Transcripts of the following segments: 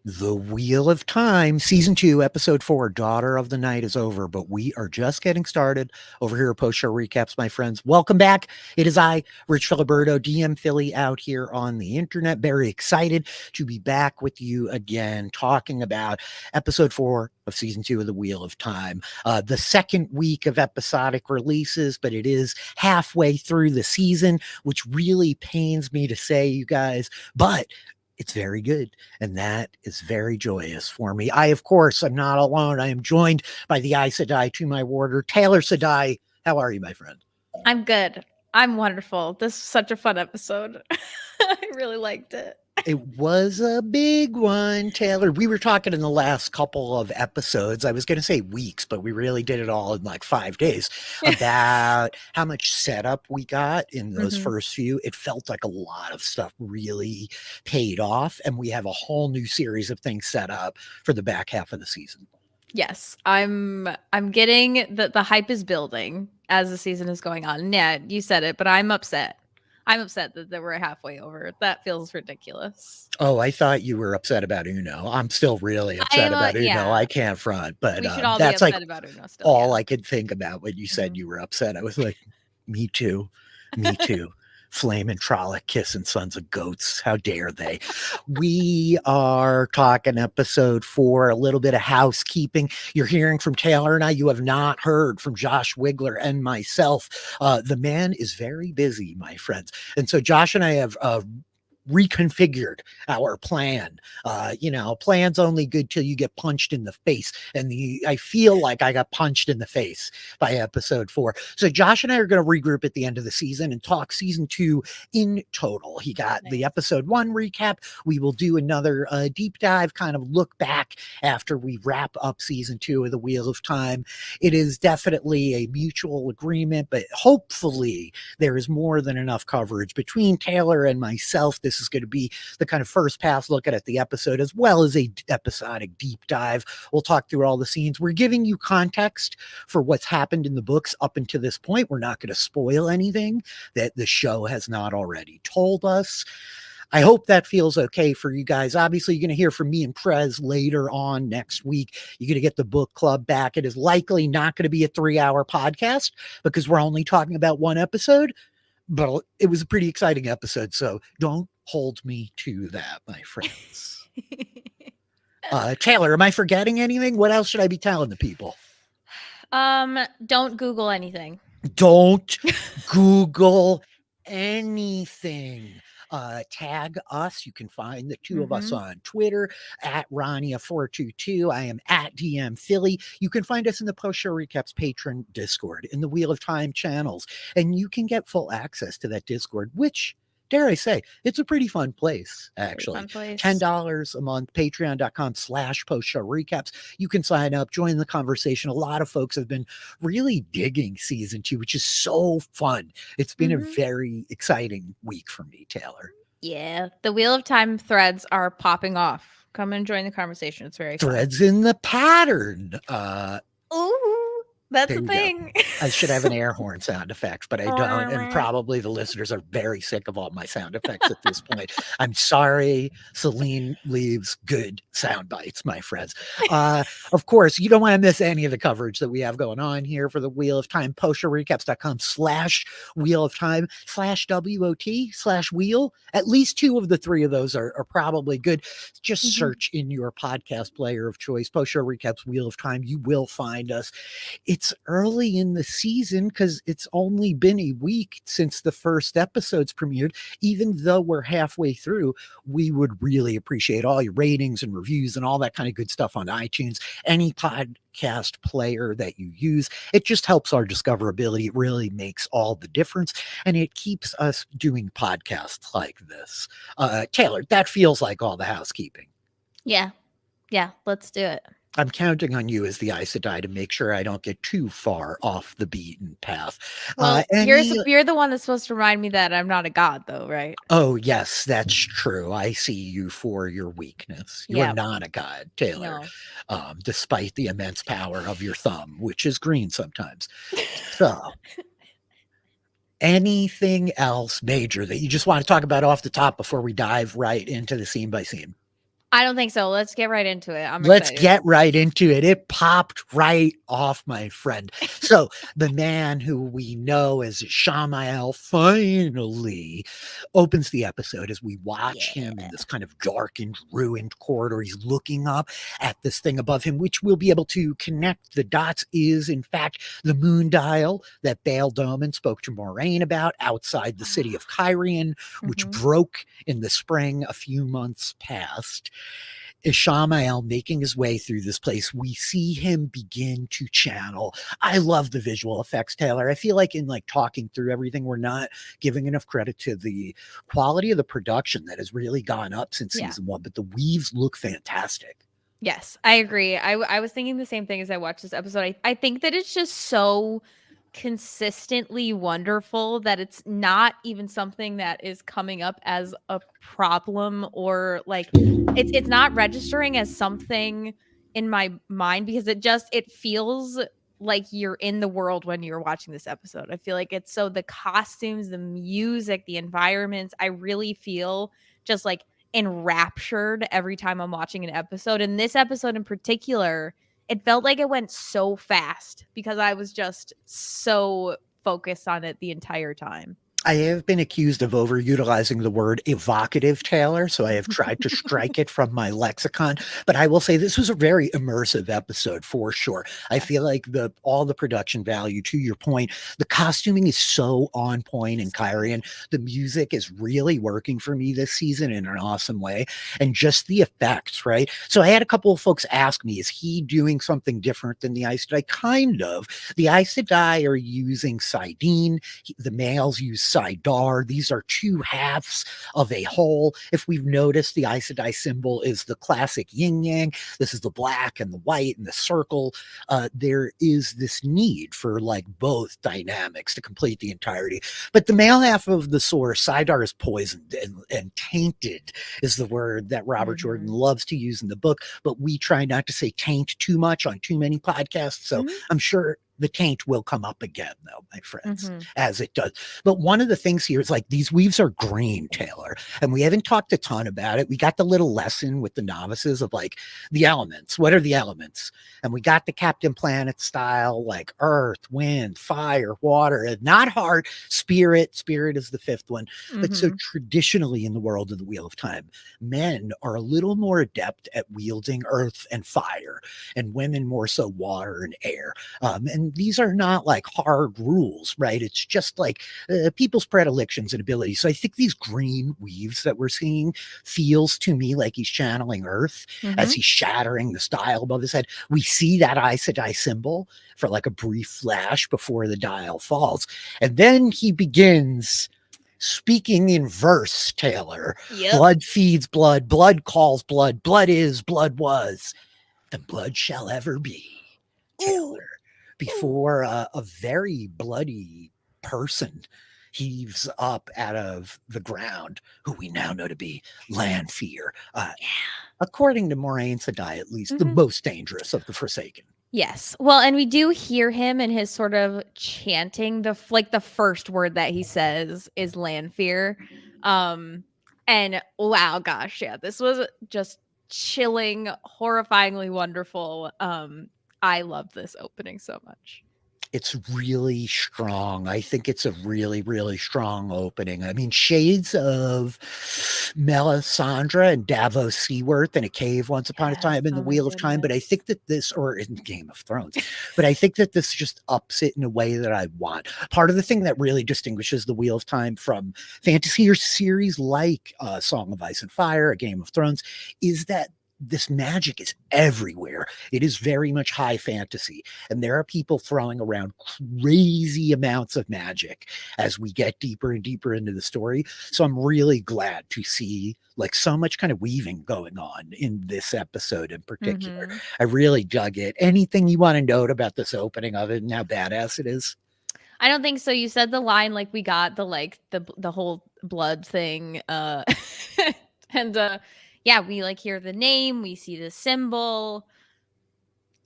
The Wheel of Time, Season 2, Episode 4, Daughter of the Night is over, but we are just getting started over here at Post Show Recaps, my friends. Welcome back. It is I, Rich Filiberto, DM Philly, out here on the internet. Very excited to be back with you again, talking about Episode 4 of Season 2 of The Wheel of Time. The second week of episodic releases, but it is halfway through the season, which really pains me to say, you guys, but it's very good, and that is very joyous for me. I, of course, am not alone. I am joined by the Aes Sedai to my warder, Taylor Sedai. How are you, my friend? I'm good. I'm wonderful. This is such a fun episode. I really liked it. It was a big one, Taylor. We were talking in the last couple of episodes, I was going to say weeks, but we really did it all in like 5 days, about how much setup we got in those first few. It felt like a lot of stuff really paid off, and we have a whole new series of things set up for the back half of the season. Yes, I'm getting the hype is building as the season is going on. Yeah, you said it, but I'm upset. I'm upset that we're halfway over. That feels ridiculous. Oh, I thought you were upset about Uno. I'm still really upset about Uno. Yeah. I can't front, but We should all be that's like upset about Uno still. all I could think about when you said you were upset. I was like, me too. Me too. Flame and Trolloc kissing sons of goats. How dare they? We are talking episode 4, a little bit of housekeeping. You're hearing from Taylor and I. You have not heard from Josh Wigler and myself. The man is very busy, my friends. And so Josh and I have reconfigured our plan. Plan's only good till you get punched in the face. And I feel like I got punched in the face by episode 4. So Josh and I are going to regroup at the end of the season and talk season 2 in total. He got the episode 1 recap. We will do another deep dive, kind of look back after we wrap up season 2 of The Wheel of Time. It is definitely a mutual agreement, but hopefully there is more than enough coverage between Taylor and myself. This is going to be the kind of first pass look at the episode, as well as a episodic deep dive. We'll talk through all the scenes. We're giving you context for what's happened in the books up until this point. We're not going to spoil anything that the show has not already told us. I hope that feels okay for you guys. Obviously, you're going to hear from me and Prez later on next week. You're going to get the book club back. It is likely not going to be a 3-hour podcast because we're only talking about one episode, but it was a pretty exciting episode. So don't hold me to that, my friends. Taylor, am I forgetting anything? What else should I be telling the people? Don't Google anything. Don't Google anything. Tag us. You can find the two of us on Twitter at Rania422. I am at DM Philly. You can find us in the Post Show Recaps patron Discord, in the Wheel of Time channels, and you can get full access to that Discord, which, dare I say, it's a pretty fun place, actually. $10 a month, patreon.com/Post Show Recaps. You can sign up, join the conversation. A lot of folks have been really digging season 2, which is so fun. It's been a very exciting week for me, Taylor. Yeah, the Wheel of Time threads are popping off. Come and join the conversation. It's very threads fun. In the pattern. Ooh. That's the thing. I should have an air horn sound effect, but I don't. And probably the listeners are very sick of all my sound effects at this point. I'm sorry. Celine leaves good sound bites, my friends. Of course, you don't want to miss any of the coverage that we have going on here for the Wheel of Time. postshowrecaps.com/Wheel of Time /WOT/Wheel. At least 2 of the 3 of those are probably good. Just search in your podcast player of choice, Post Show Recaps Wheel of Time. You will find us. It's early in the season because it's only been a week since the first episodes premiered. Even though we're halfway through, we would really appreciate all your ratings and reviews and all that kind of good stuff on iTunes, any podcast player that you use. It just helps our discoverability. It really makes all the difference, and it keeps us doing podcasts like this. Taylor, that feels like all the housekeeping. Yeah, let's do it. I'm counting on you as the Aes Sedai to make sure I don't get too far off the beaten path. Well, you're the one that's supposed to remind me that I'm not a god, though, right? Oh, yes, that's true. I see you for your weakness. You're not a god, Taylor, despite the immense power of your thumb, which is green sometimes. So, anything else major that you just want to talk about off the top before we dive right into the scene by scene? I don't think so. Let's get right into it. I'm Let's excited. get right into it. It popped right off, my friend. So the man who we know as Shamael finally opens the episode as we watch him in this kind of darkened, ruined corridor. He's looking up at this thing above him, which we'll be able to connect the dots is, in fact, the moon dial that Baal Doman spoke to Moraine about outside the city of Kyrian, which broke in the spring a few months past. Ishamael making his way through this place, we see him begin to channel. I love the visual effects, Taylor. I feel like in like talking through everything, we're not giving enough credit to the quality of the production that has really gone up since season one, but the weaves look fantastic. Yes, I agree. I was thinking the same thing as I watched this episode. I think that it's just so consistently wonderful that it's not even something that is coming up as a problem, or like it's not registering as something in my mind, because it feels like you're in the world when you're watching this episode. I feel like it's so the costumes, the music, the environments, I really feel just like enraptured every time I'm watching an episode. And this episode in particular, it felt like it went so fast because I was just so focused on it the entire time. I have been accused of overutilizing the word evocative, Taylor, so I have tried to strike it from my lexicon. But I will say this was a very immersive episode for sure. I feel like all the production value, to your point, the costuming is so on point in Kyrian. The music is really working for me this season in an awesome way. And just the effects, right? So I had a couple of folks ask me, is he doing something different than the Aes Sedai? Kind of. The Aes Sedai are using saidin. The males use saidar. These are two halves of a whole. If we've noticed, the Aes Sedai symbol is the classic yin yang. This is the black and the white and the circle. There is this need for like both dynamics to complete the entirety. But the male half of the sword, saidar, is poisoned and tainted is the word that Robert Jordan loves to use in the book. But we try not to say taint too much on too many podcasts. So I'm sure the taint will come up again, though, my friends, as it does. But one of the things here is like these weaves are green, Taylor, and we haven't talked a ton about it. We got the little lesson with the novices of like the elements. What are the elements? And we got the Captain Planet style, like earth, wind, fire, water, and not heart, spirit. Spirit is the fifth one. But so traditionally in the world of the Wheel of Time, men are a little more adept at wielding earth and fire, and women more so water and air. And these are not like hard rules, right? It's just like people's predilections and abilities. So I think these green weaves that we're seeing feels to me like he's channeling earth as he's shattering the style above his head. We see that Aes Sedai symbol for like a brief flash before the dial falls. And then he begins speaking in verse, Taylor. Blood feeds blood, blood calls blood, blood is, blood was, and blood shall ever be, Taylor. Before a very bloody person heaves up out of the ground, who we now know to be Lanfear. According to Moraine Sedai, at least, the most dangerous of the Forsaken. Yes. Well, and we do hear him in his sort of chanting. The first word that he says is Lanfear. And wow, gosh, yeah, this was just chilling, horrifyingly wonderful. I love this opening so much. It's really strong. I think it's a really, really strong opening. I mean, shades of Melisandre and Davos Seaworth in a cave once upon a time in the Wheel of Time. But I think that this, or in Game of Thrones, but I think that this just ups it in a way that I want. Part of the thing that really distinguishes the Wheel of Time from fantasy or series like Song of Ice and Fire, A Game of Thrones, is that this magic is everywhere. It is very much high fantasy, and there are people throwing around crazy amounts of magic as we get deeper and deeper into the story. So I'm really glad to see like so much kind of weaving going on in this episode in particular. I really dug it. Anything you want to note about this opening of it and how badass it is? I don't think so. You said the line like we got the whole blood thing and yeah, we like hear the name, we see the symbol.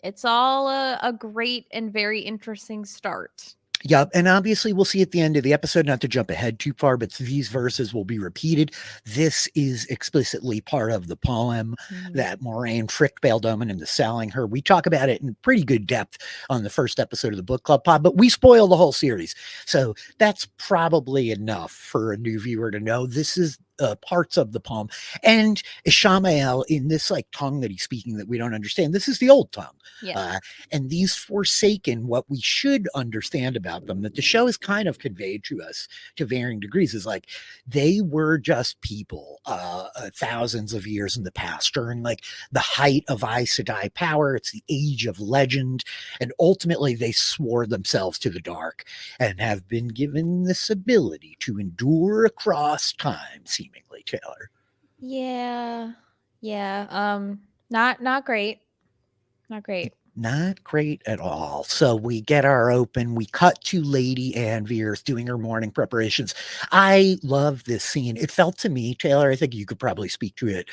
It's all a great and very interesting start. Yep, and obviously we'll see at the end of the episode, not to jump ahead too far, but these verses will be repeated. This is explicitly part of the poem that Moraine tricked Baeldomen into selling her. We talk about it in pretty good depth on the first episode of the Book Club pod, but we spoil the whole series. So that's probably enough for a new viewer to know. This is parts of the poem. And Ishamael, in this like tongue that he's speaking that we don't understand, this is the old tongue. Yeah. And these Forsaken, what we should understand about them, that the show has kind of conveyed to us to varying degrees, is like they were just people thousands of years in the past during like the height of Aes Sedai power. It's the age of legend. And ultimately they swore themselves to the dark and have been given this ability to endure across time, seemingly, Taylor. Yeah. Yeah. Not great. Not great. Not great at all. So we get our open. We cut to Lady Anne Veers doing her morning preparations. I love this scene. It felt to me, Taylor, I think you could probably speak to it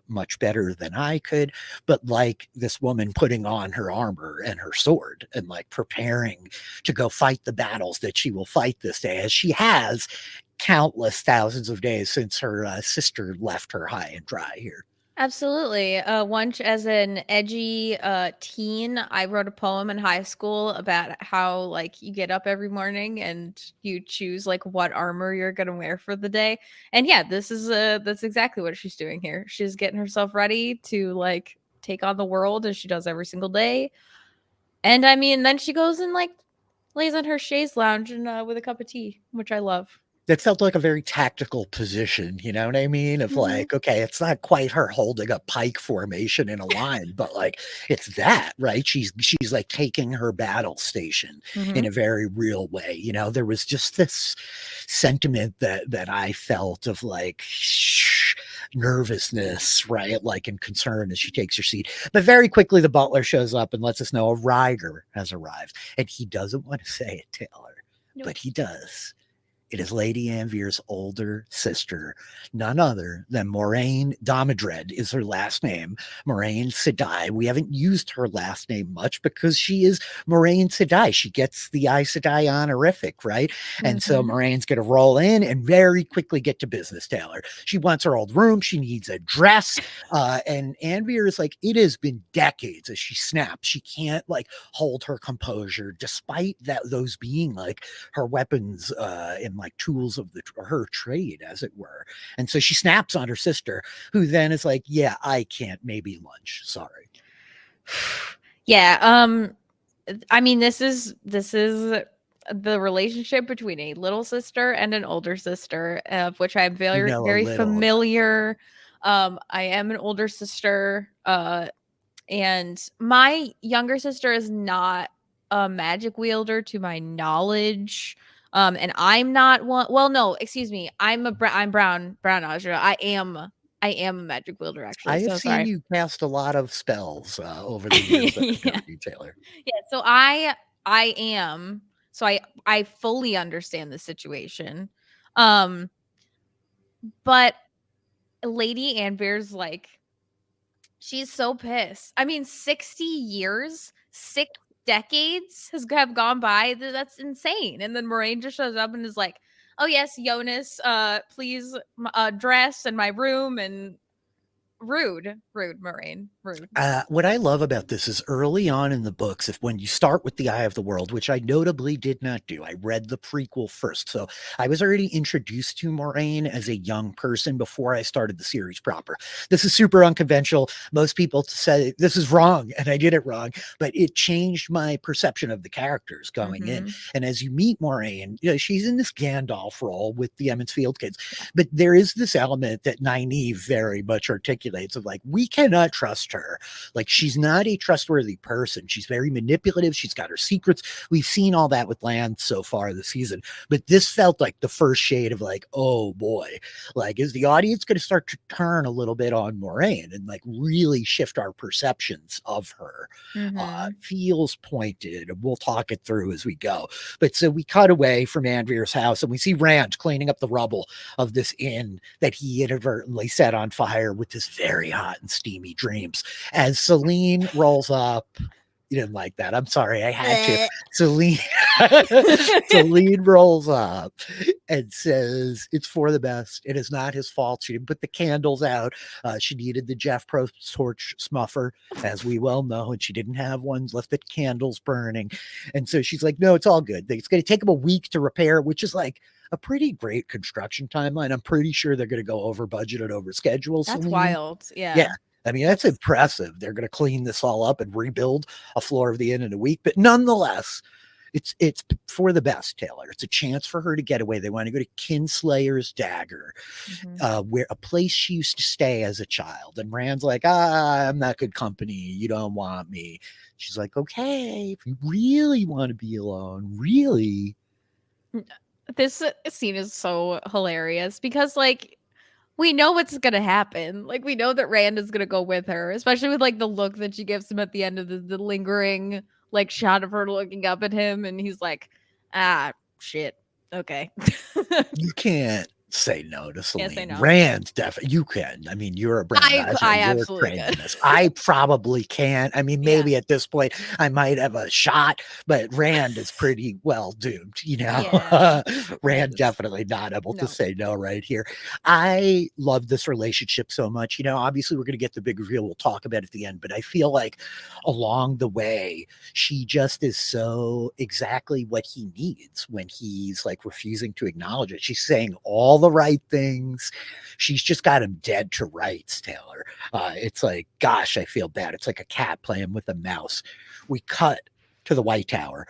much better than I could, but like this woman putting on her armor and her sword and like preparing to go fight the battles that she will fight this day, as she has countless thousands of days since her sister left her high and dry here. Absolutely. Once as an edgy teen, I wrote a poem in high school about how like you get up every morning and you choose like what armor you're gonna wear for the day. And yeah, that's exactly what she's doing here. She's getting herself ready to like take on the world as she does every single day. And I mean, then she goes and like lays on her chaise lounge and with a cup of tea, which I love. That felt like a very tactical position, you know what I mean? Of Mhm. like, okay, it's not quite her holding a pike formation in a line, but like it's that, right? She's like taking her battle station in Mhm. a very real way. You know, there was just this sentiment that I felt of like nervousness, right? Like and concern as she takes her seat. But very quickly the butler shows up and lets us know a rider has arrived. And he doesn't want to say it, Taylor, Nope. but he does. It is Lady Anne Veer's older sister, none other than Moraine Damodred is her last name. Moraine Sedai. We haven't used her last name much because she is Moraine Sedai. She gets the Aes Sedai honorific, right? And so Mhm. Moraine's going to roll in and very quickly get to business, Taylor. She wants her old room. She needs a dress. And Anne Veer is like, it has been decades as she snaps. She can't like hold her composure despite that those being like her weapons and like tools of her trade, as it were. And so she snaps on her sister, who then is like, "Yeah, I can't. Maybe lunch. Sorry." Yeah. I mean, this is the relationship between a little sister and an older sister, of which I'm You very know a very little about. familiar. I am an older sister, and my younger sister is not a magic wielder to my knowledge. And I'm not one. Well, no, excuse me. I'm brown Aja. I am a magic wielder actually. I have So seen sorry. you cast a lot of spells over the years that I've Yeah. known you, Taylor. Yeah, so I am so I fully understand the situation. Um, but Lady Anne Bear's like she's so pissed. I mean, 60 years, 6 decades have gone by. That's insane. And then Moraine just shows up and is like, "Oh yes, Jonas, please dress in my room." And rude, Moraine, rude. What I love about this is early on in the books, if when you start with the Eye of the World, which I notably did not do, I read the prequel first. So I was already introduced to Moraine as a young person before I started the series proper. This is super unconventional. Most people say this is wrong, and I did it wrong, but it changed my perception of the characters going in. Mhm. And as you meet Moraine, you know, she's in this Gandalf role with the Emmons Field kids, Yeah. but there is this element that Nynaeve very much articulates of like, we cannot trust her. Like, she's not a trustworthy person. She's very manipulative. She's got her secrets. We've seen all that with Lan so far this season, but this felt like the first shade of like, oh boy, like, is the audience going to start to turn a little bit on Moraine and like really shift our perceptions of her? Mhm. Feels pointed, and we'll talk it through as we go. But so we cut away from Anne Veer's house and we see Rand cleaning up the rubble of this inn that he inadvertently set on fire with his very hot and steamy dreams. As Celine rolls up, You didn't like that. I'm sorry. I had to. Celine, Celine rolls up and says it's for the best. It is not his fault. She didn't put the candles out. She needed the Jeff Pro torch smuffer, as we well know, and she didn't have one. Left the candles burning, and so she's like, "No, it's all good. It's going to take them a week to repair," which is like a pretty great construction timeline. I'm pretty sure they're going to go over budget and over schedule. That's Celine. wild. Yeah. Yeah. I mean, that's impressive. They're going to clean this all up and rebuild a floor of the inn in a week. But nonetheless, it's for the best, Taylor. It's a chance for her to get away. They want to go to Kinslayer's Dagger, where a place she used to stay as a child. And Rand's like, I'm not good company. You don't want me. She's like, okay, if you really want to be alone, really. This scene is so hilarious because, like, we know what's gonna happen. Like, we know that Rand is gonna go with her, especially with like the look that she gives him at the end of the lingering like shot of her looking up at him, and he's like, shit, okay. You can't say no to Celine. Can't say no. Rand, definitely you can. I mean, you're a Brown I absolutely can. I probably can't. I mean, maybe at this point I might have a shot, but Rand is pretty well doomed. You know, Rand definitely not able to say no right here. I love this relationship so much. You know, obviously we're going to get the big reveal. We'll talk about it at the end, but I feel like along the way she just is so exactly what he needs when he's like refusing to acknowledge it. She's saying all the right things. She's just got him dead to rights, Taylor. It's like, gosh, I feel bad. It's like a cat playing with a mouse. We cut to the White Tower,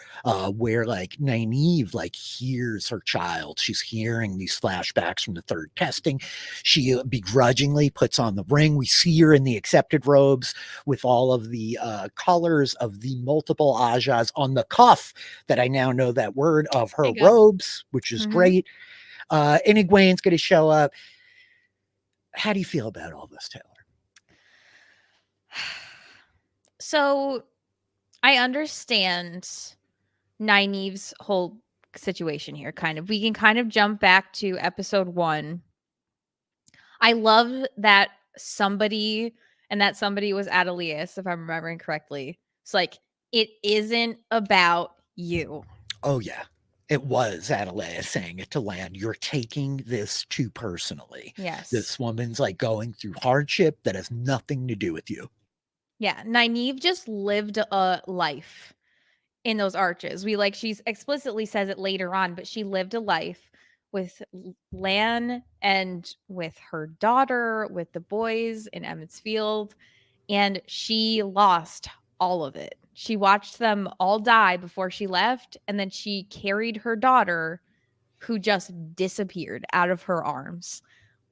where like Nynaeve like hears her child. She's hearing these flashbacks from the third testing. She begrudgingly puts on the ring. We see her in the accepted robes with all of the colors of the multiple Ajas on the cuff that I now know that word of her robes, which is great. And Egwene's going to show up. How do you feel about all this, Taylor? So I understand Nynaeve's whole situation here, kind of. We can kind of jump back to episode 1. I love that somebody, and that somebody was Adeleas, if I'm remembering correctly. It's like, it isn't about you. Oh, yeah. It was Adeleas saying it to Lan. You're taking this too personally. Yes. This woman's like going through hardship that has nothing to do with you. Yeah. Nynaeve just lived a life in those arches. She's explicitly says it later on, but she lived a life with Lan and with her daughter, with the boys in Emmons Field, and she lost all of it. She watched them all die before she left, and then she carried her daughter, who just disappeared out of her arms.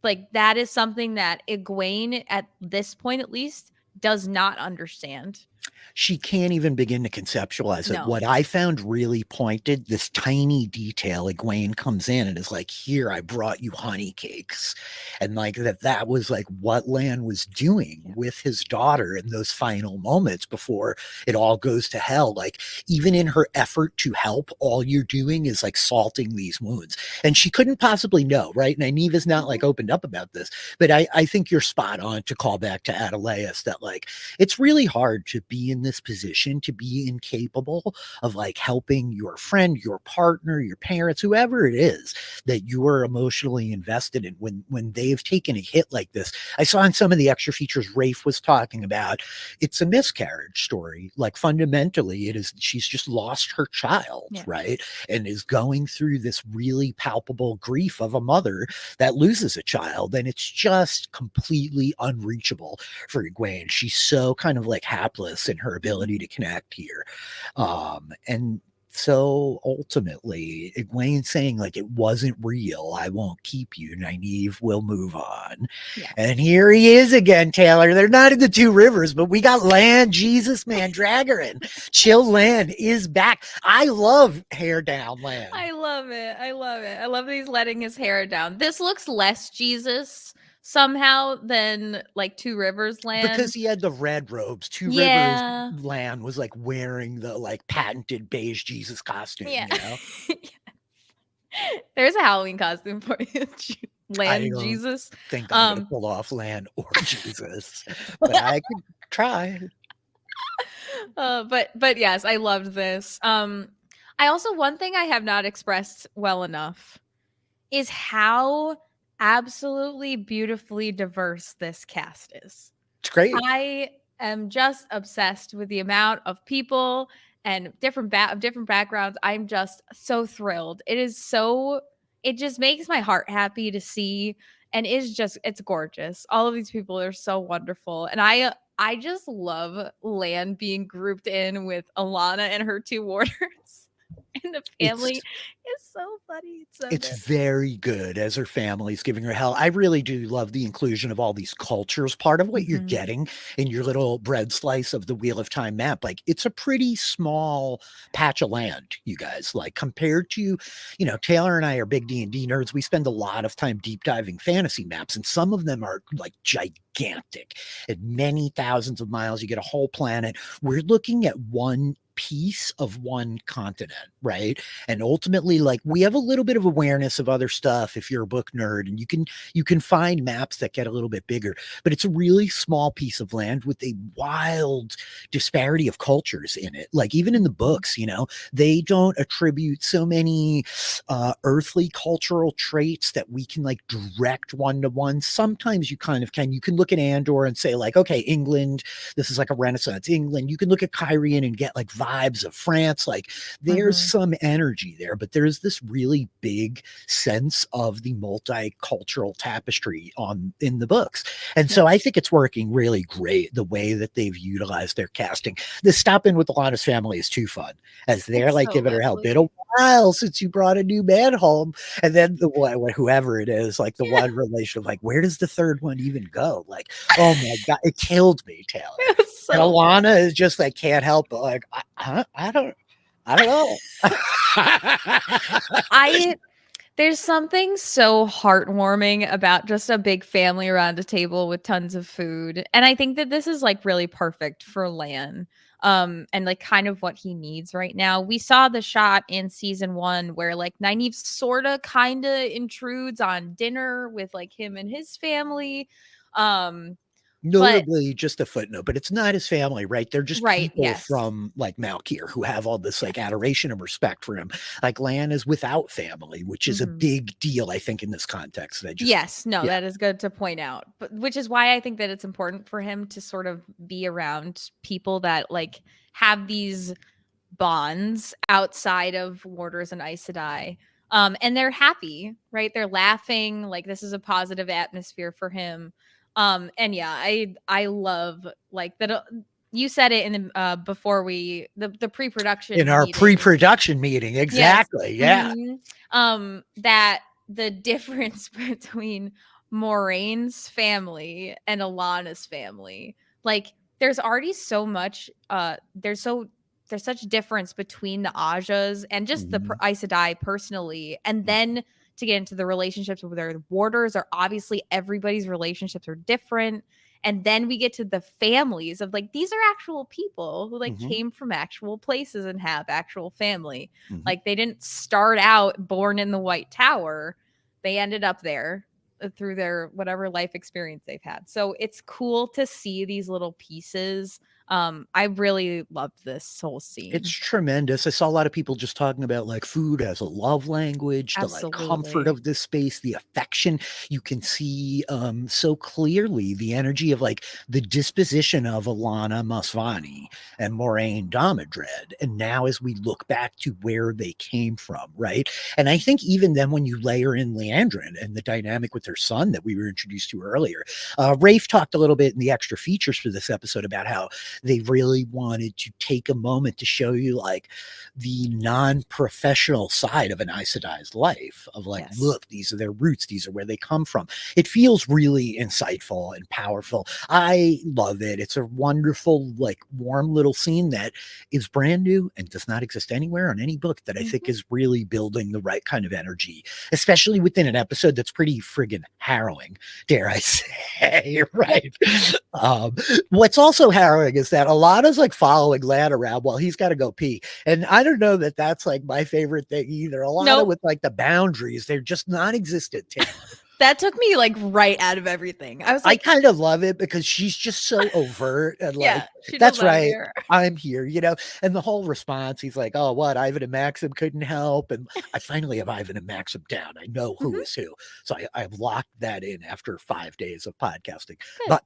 Like, that is something that Egwene, at this point at least, does not understand. She can't even begin to conceptualize it. What I found really pointed, this tiny detail, Egwene comes in and is like, here, I brought you honey cakes. And like that was like what Lan was doing with his daughter in those final moments before it all goes to hell. Like, even in her effort to help, all you're doing is like salting these wounds. And she couldn't possibly know, right? Nynaeve is not like opened up about this, but I think you're spot on to call back to Adeleas that like, it's really hard to be in this position, to be incapable of like helping your friend, your partner, your parents, whoever it is that you are emotionally invested in when they've taken a hit like this. I saw in some of the extra features Rafe was talking about, it's a miscarriage story. Like, fundamentally it is, she's just lost her child, right? And is going through this really palpable grief of a mother that loses a child, and it's just completely unreachable for Egwene. She's so kind of like hapless in her ability to connect here. And so ultimately, Egwene saying like, it wasn't real, I won't keep you, Nynaeve will move on. And here he is again, Taylor. They're not in the Two Rivers, but we got Lan, Jesus Mandragoran. Chill Lan is back. I love hair down Lan. I love it. I love that he's letting his hair down. This looks less Jesus somehow than like Two Rivers Lan, because he had the red robes. Two Rivers Lan was like wearing the like patented beige Jesus costume. You know? There's a Halloween costume for you. Lan Jesus. I think I'm gonna pull off Lan or Jesus, but I could try. But yes, I loved this. I also, one thing I have not expressed well enough is how absolutely beautifully diverse this cast is. It's great. I am just obsessed with the amount of people and different backgrounds. I'm just so thrilled. It just makes my heart happy to see, and it's gorgeous. All of these people are so wonderful, and I just love Lan being grouped in with Alana and her two warders. And the family It's is so funny. It's so It's good. very good as her family's giving her hell. I really do love the inclusion of all these cultures. Part of what you're Mhm. getting in your little bread slice of the Wheel of Time map, like it's a pretty small patch of land, you guys. Like compared to, Taylor and I are big D&D nerds. We spend a lot of time deep diving fantasy maps, and some of them are like gigantic and many thousands of miles. You get a whole planet. We're looking at one piece of one continent, right? And ultimately, like, we have a little bit of awareness of other stuff if you're a book nerd, and you can find maps that get a little bit bigger, but it's a really small piece of land with a wild disparity of cultures in it. Like even in the books, they don't attribute so many earthly cultural traits that we can like direct one to one. Sometimes you kind of can. You can look at Andor and say like, okay, England, this is like a Renaissance England. You can look at Kyrian and get like vibes of France. Like there's Mhm. some energy there, but there's this really big sense of the multicultural tapestry in the books. And so I Yes. think it's working really great the way that they've utilized their casting. The stop in with Alana's family is too fun, as they're It's like so giving her hell. Been lovely. a while since you brought a new man home. And then whoever it is, like the Yeah. one relation of like, where does the third one even go? Like, oh my God, it killed me, Taylor. It's And so good. Alana is just like, can't help but like, I don't know. I There's something so heartwarming about just a big family around a table with tons of food. And I think that this is like really perfect for Lan. And like kind of what he needs right now. We saw the shot in season 1 where like Nynaeve sorta kinda intrudes on dinner with like him and his family. Um, but Notably, just a footnote, but it's not his family, right? They're just right, people yes. from like Malkir who have all this like Yes. adoration and respect for him. Like Lan is without family, which is a Mhm. big deal, I think, in this context. Yes, no, Yeah. that is good to point out. But which is why I think that it's important for him to sort of be around people that like have these bonds outside of Warders and Aes Sedai. And they're happy, right? They're laughing, like this is a positive atmosphere for him. And yeah, I love like that. You said it in the before the In pre-production our meeting. pre-production meeting, Yes. exactly. Yeah. Mhm. That the difference between Moraine's family and Alana's family, like, there's already so much, there's such difference between the Ajas and just the Mhm. Aes Sedai personally, and then to get into the relationships with their warders are obviously everybody's relationships are different, and then we get to the families of, like, these are actual people who, like, Mhm. came from actual places and have actual family. Mhm. Like, they didn't start out born in the White Tower. They ended up there through their whatever life experience they've had. So it's cool to see these little pieces. I really loved this whole It's scene. tremendous. I saw a lot of people just talking about like food as a love language, the like comfort Absolutely. of this space, the affection. You can see so clearly the energy of like the disposition of Alana Masvani and Moraine Damodred. And now as we look back to where they came from, right? And I think even then when you layer in Leandrin and the dynamic with her son that we were introduced to earlier, Rafe talked a little bit in the extra features for this episode about how they really wanted to take a moment to show you like the non-professional side of an Aes Sedai's life of like, Yes. look, these are their roots, these are where they come from. It feels really insightful and powerful. I love it. It's a wonderful, like warm little scene that is brand new and does not exist anywhere on any book that I think Mhm. is really building the right kind of energy, especially within an episode that's pretty friggin' harrowing, dare I say, Yep. right? Um, what's also harrowing is that Alana's like following Lan around while he's got to go pee. And I don't know that that's like my favorite thing either. Alana Nope. with like the boundaries, they're just non existent, Taylor. That took me like right out of everything. I was I like, kind of love it because she's just so overt and yeah, like, she does that's not right. care. I'm here, and the whole response, he's like, "Oh, what? Ivan and Maxim couldn't help." And I finally have Ivan and Maxim down. I know who Mhm. is who. So I've locked that in after 5 days of podcasting. Good. But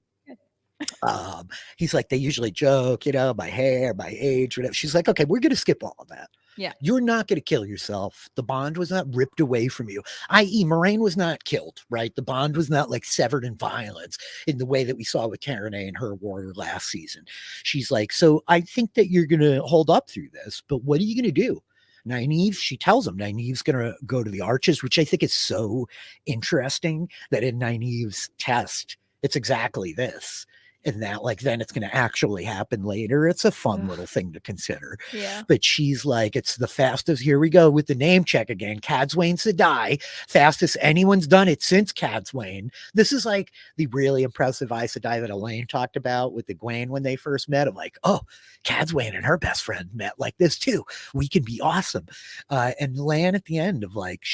he's like, they usually joke, my hair, my age, whatever. She's like, okay, we're going to skip all of that. Yeah. You're not going to kill yourself. The bond was not ripped away from you, i.e., Moraine was not killed, right? The bond was not like severed in violence in the way that we saw with Taranay and her warrior last season. She's like, so I think that you're going to hold up through this, but what are you going to do? Nynaeve, she tells him Nynaeve's going to go to the Arches, which I think is so interesting that in Nynaeve's test, it's exactly this. And that, like, then it's going to actually happen later. It's a fun little thing to consider. Yeah. But she's like, it's the fastest. Here we go with the name check again. Cadsuane Sedai, fastest anyone's done it since Cadsuane. This is like the really impressive Aes Sedai that Elaine talked about with the Egwene when they first met. I'm like, oh, Cadsuane and her best friend met like this too. We can be awesome. And Lan at the end of like,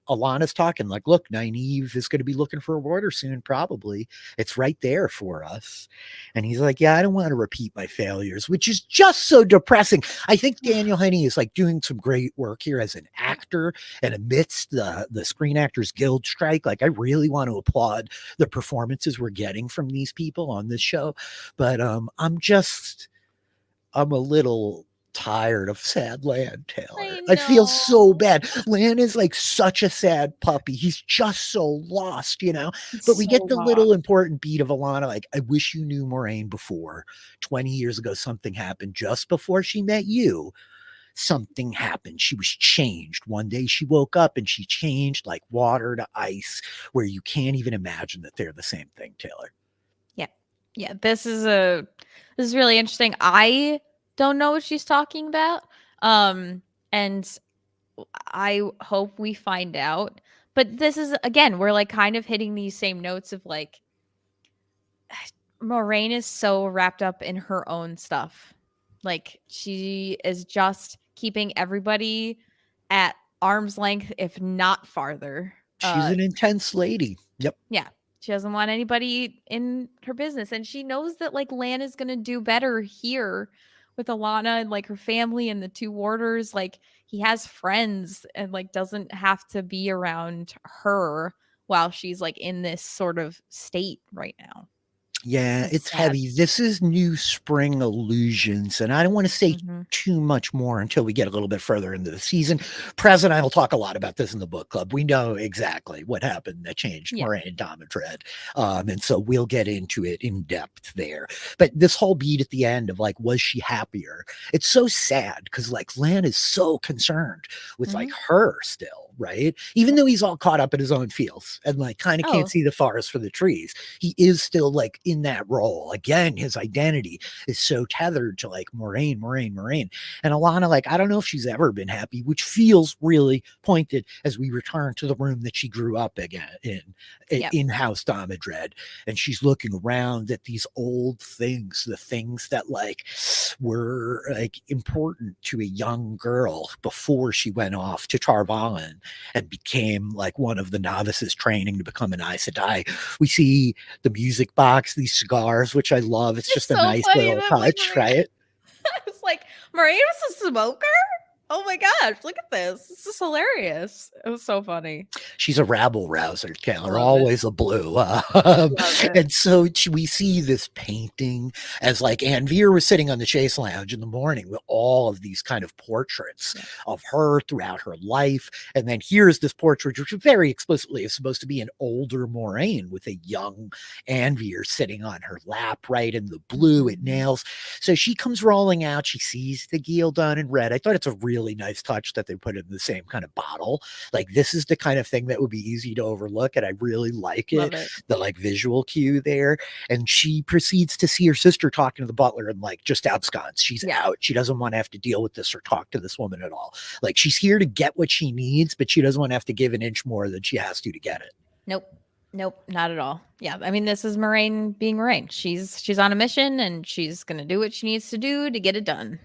Alana's talking like, look, Nynaeve is going to be looking for a warder soon, probably. It's right there for us. And he's like, yeah, I don't want to repeat my failures, which is just so depressing. I think Daniel Henney is like doing some great work here as an actor, and amidst the Screen Actors Guild strike, like I really want to applaud the performances we're getting from these people on this show. But I'm a little tired of sad Lan, Taylor. I feel so bad. Lan is like such a sad puppy. He's just so lost, but we get the little important beat of Alana. Like, I wish you knew Moraine before 20 years ago. Something happened just before she met you. Something happened. She was changed. One day she woke up and she changed like water to ice, where you can't even imagine that they're the same thing, Taylor. Yeah. This is really interesting. I don't know what she's talking about. And I hope we find out. But this is, again, we're like kind of hitting these same notes of like Moraine is so wrapped up in her own stuff. Like she is just keeping everybody at arm's length, if not farther. She's an intense lady. Yep. Yeah. She doesn't want anybody in her business. And she knows that like Lan is gonna do better here with Alana and like her family and the two warders. Like he has friends and like doesn't have to be around her while she's like in this sort of state right now. Yeah, That's it's sad. heavy. This is New Spring Illusions, and I don't want to say too much more until we get a little bit further into the season. Prez and I will talk a lot about this in the book club. We know exactly what happened that changed Moraine and Damodred, and so we'll get into it in depth there. But this whole beat at the end of like, was she happier? It's so sad because like Lan is so concerned with like her still, right? Even though he's all caught up in his own feels and like kind of can't see the forest for the trees, he is still like in that role. Again, his identity is so tethered to like Moraine. And Alana, like, I don't know if she's ever been happy, which feels really pointed as we return to the room that she grew up again in House Damodred. And she's looking around at these old things, the things that like were like important to a young girl before she went off to Tar Valon and became like one of the novices training to become an Aes Sedai. We see the music box, these cigars, which I love. It's just a nice little touch, right? I was like, Moraine was a smoker? Oh my gosh, look at this. This is hilarious. It was so funny. She's a rabble rouser, Taylor, always a blue. And so we see this painting as like Anne Veer was sitting on the Chase Lounge in the morning with all of these kind of portraits of her throughout her life. And then here's this portrait, which very explicitly is supposed to be an older Moraine with a young Anne Veer sitting on her lap, right in the blue, it nails. So she comes rolling out. She sees the Gil done in red. I thought it's a really nice touch that they put in the same kind of bottle. Like this is the kind of thing that would be easy to overlook, and I really like it. The like visual cue there. And she proceeds to see her sister talking to the butler and like just absconds. She's out. She doesn't want to have to deal with this or talk to this woman at all. Like she's here to get what she needs, but she doesn't want to have to give an inch more than she has to get it. Nope, not at all. Yeah, I mean, this is Moraine being Moraine. She's on a mission and she's gonna do what she needs to do to get it done.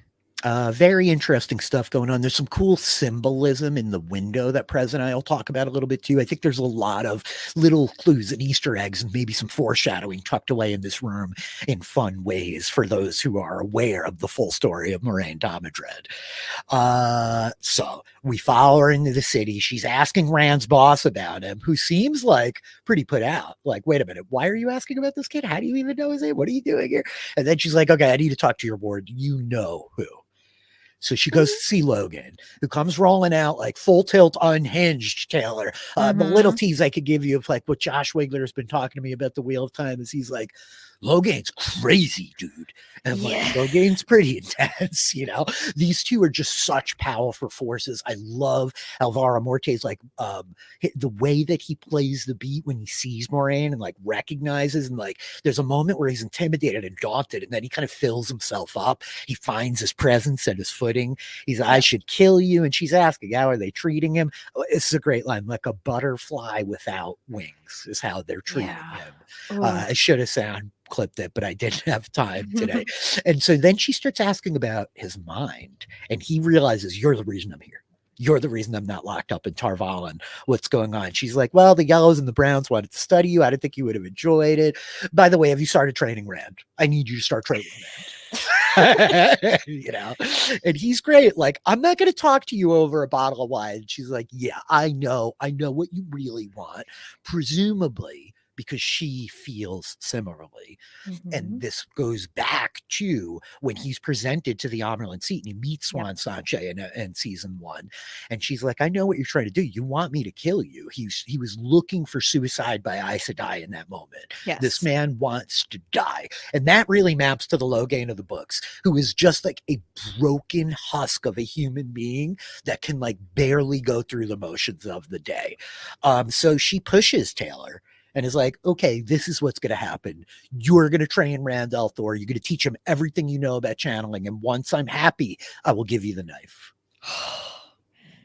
Very interesting stuff going on. There's some cool symbolism in the window that Prez and I will talk about a little bit too. I think there's a lot of little clues and Easter eggs and maybe some foreshadowing tucked away in this room in fun ways for those who are aware of the full story of Moiraine Damodred. So we follow her into the city. She's asking Rand's boss about him, who seems like pretty put out. Like, wait a minute, why are you asking about this kid? How do you even know his name? What are you doing here? And then she's like, okay, I need to talk to your board. You know who. So she goes to see Logan, who comes rolling out like full tilt, unhinged Taylor. The little tease I could give you of like what Josh Wigler has been talking to me about the Wheel of Time is he's like, Logan's crazy, dude. And I'm like, Logan's pretty intense, you know? These two are just such powerful forces. I love Alvaro Morte's like the way that he plays the beat when he sees Moiraine and like recognizes, and like there's a moment where he's intimidated and daunted, and then he kind of fills himself up. He finds his presence and his footing. He's I should kill you. And she's asking, how are they treating him? This is a great line, like a butterfly without wings is how they're treating him. I should have sound clipped it, but I didn't have time today. And so then she starts asking about his mind, and he realizes, you're the reason I'm here. You're the reason I'm not locked up in Tar Valon. What's going on? She's like, well, the Yellows and the Browns wanted to study you. I didn't think you would have enjoyed it. By the way, have you started training Rand? I need you to start training Rand. You know, and he's great. Like, I'm not going to talk to you over a bottle of wine. She's like, yeah, I know what you really want. Presumably, because she feels similarly. And this goes back to when he's presented to the Amyrlin seat and he meets Siuan Sanche in season 1. And she's like, I know what you're trying to do. You want me to kill you. He was looking for suicide by Aes Sedai in that moment. This man wants to die. And that really maps to the Logain of the books, who is just like a broken husk of a human being that can like barely go through the motions of the day. So she pushes Taylor and is like, okay, this is what's going to happen. You're going to train Rand al'Thor. You're going to teach him everything you know about channeling. And once I'm happy, I will give you the knife.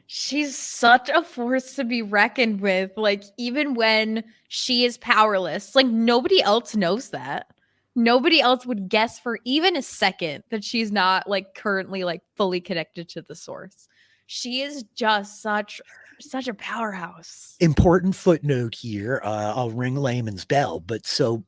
She's such a force to be reckoned with. Like, even when she is powerless, like nobody else knows that. Nobody else would guess for even a second that she's not like currently like fully connected to the source. She is just such a powerhouse. Important footnote here. I'll ring layman's bell, but so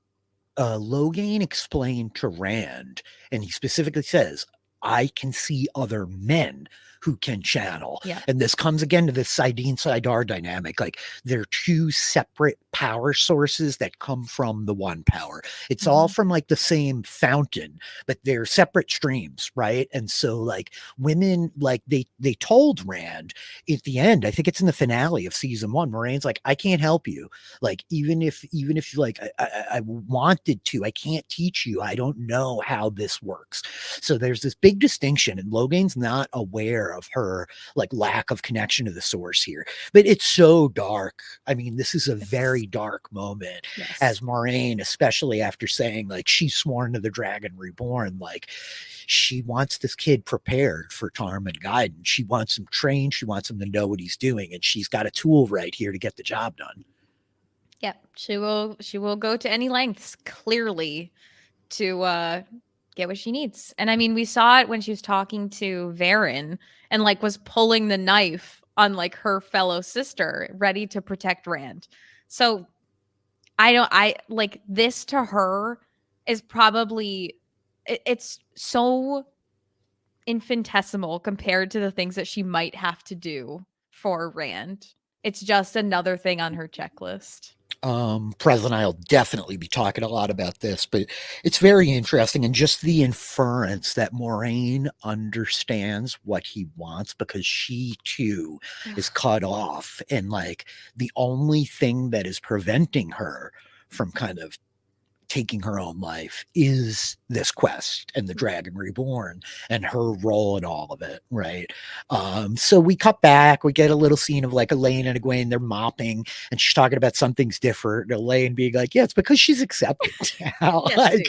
Logain explained to Rand, and he specifically says, I can see other men who can channel. And this comes again to this saidin saidar dynamic. Like, they're two separate power sources that come from the one power. It's all from like the same fountain, but they're separate streams, right? And so like women, like they told Rand at the end, I think it's in the finale of season 1, Moraine's like, I can't help you. Like, even if like I wanted to, I can't teach you. I don't know how this works. So there's this big distinction, and Logain's not aware of her like lack of connection to the source here. But it's so dark. I mean, this is a very dark moment as Moiraine, especially after saying like she's sworn to the Dragon Reborn, like she wants this kid prepared for Tarmon guidance. She wants him trained. She wants him to know what he's doing, and she's got a tool right here to get the job done. Yep, she will go to any lengths, clearly, to get what she needs. And I mean, we saw it when she was talking to Varen and like was pulling the knife on like her fellow sister, ready to protect Rand. So I like this to her is probably it's so infinitesimal compared to the things that she might have to do for Rand. It's just another thing on her checklist. Prez and I will definitely be talking a lot about this, but it's very interesting, and just the inference that Moiraine understands what he wants because she too is cut off, and like the only thing that is preventing her from kind of taking her own life is this quest and the Dragon Reborn and her role in all of it, right? So we cut back, we get a little scene of like Elaine and Egwene, they're mopping, and she's talking about something's different. Elaine being like, yeah, it's because she's accepted now. Like,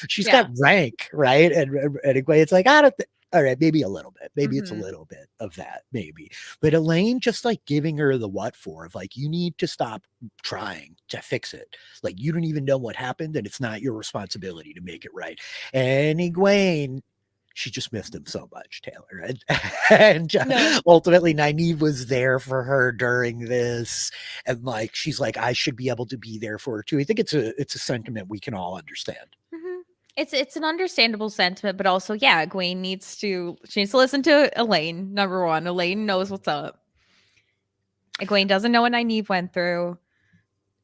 she's got rank, right? And Egwene's like, I don't all right, maybe a little bit. Maybe it's a little bit of that, maybe. But Elaine just like giving her the what for of like, you need to stop trying to fix it. Like, you don't even know what happened, and it's not your responsibility to make it right. And Egwene, she just missed him so much, Taylor. And No. ultimately, Nynaeve was there for her during this, and like she's like, I should be able to be there for her too. I think it's a sentiment we can all understand. Mhm. It's an understandable sentiment, but also, yeah, Egwene she needs to listen to Elaine. Number one, Elaine knows what's up. Egwene doesn't know what Nynaeve went through,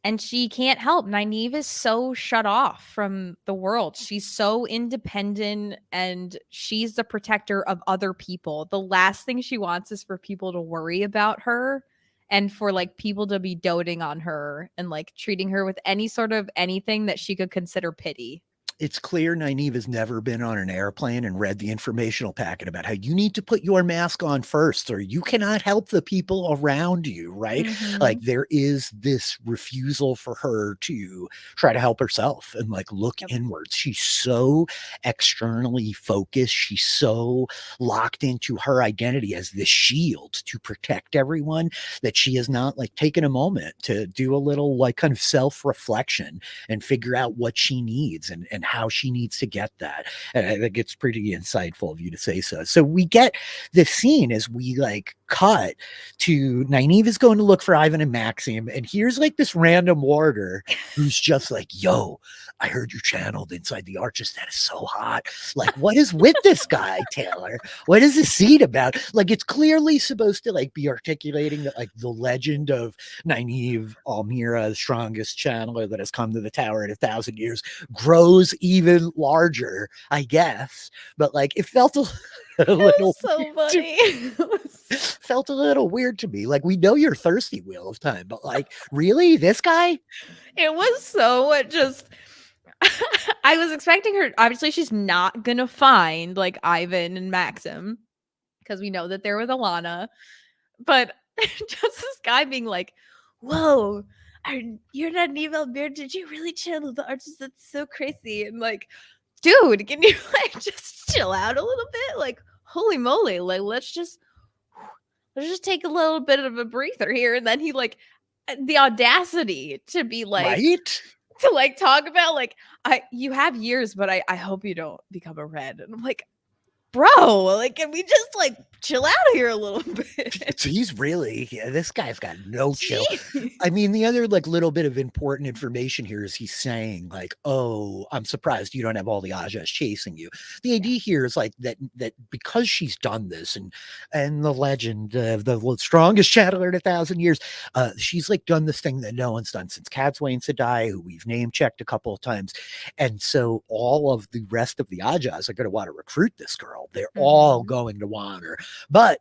and she can't help. Nynaeve is so shut off from the world. She's so independent, and she's the protector of other people. The last thing she wants is for people to worry about her and for like people to be doting on her and like treating her with any sort of anything that she could consider pity. It's clear Nynaeve has never been on an airplane and read the informational packet about how you need to put your mask on first or you cannot help the people around you, right? Like Mhm. there is this refusal for her to try to help herself and like look Yep. inwards. She's so externally focused. She's so locked into her identity as the shield to protect everyone that she has not like taken a moment to do a little like kind of self-reflection and figure out what she needs and how she needs to get that. And I think it's pretty insightful of you to say so. So we get the scene as we like cut to Nynaeve is going to look for Ivan and Maxim, and here's like this random warder who's just like, yo, I heard you channeled inside the arches. That is so hot. Like, what is with this guy, Taylor? What is this scene about? Like, it's clearly supposed to like be articulating that like the legend of Nynaeve Almira, the strongest channeler that has come to the tower in 1,000 years, grows even larger, I guess. But like, it felt a It little was so funny. felt a little weird to me. Like, we know you're thirsty, Wheel of Time, but like, really, this guy? It was so just I was expecting her obviously she's not gonna find like Ivan and Maxim because we know that they're with Alana, but just this guy being like, "Whoa, you're not an evil beard. Did you really channel the arches? That's so crazy." And like, dude, can you like just chill out a little bit? Like, holy moly, like let's just take a little bit of a breather here. And then he like the audacity to be like Right? to like talk about like you have years, but I hope you don't become a red. And I'm like, bro, like can we just like chill out here a little bit? So he's really, yeah, this guy's got no chill. Jeez. I mean, the other like little bit of important information here is he's saying like, "Oh, I'm surprised you don't have all the Ajas chasing you." The Yeah. idea here is like that because she's done this and the legend of the strongest channeler in 1,000 years, she's like done this thing that no one's done since Cadsuane Sedai, who we've name checked a couple of times, and so all of the rest of the Ajas are going to want to recruit this girl. They're all Mhm. going to want her, but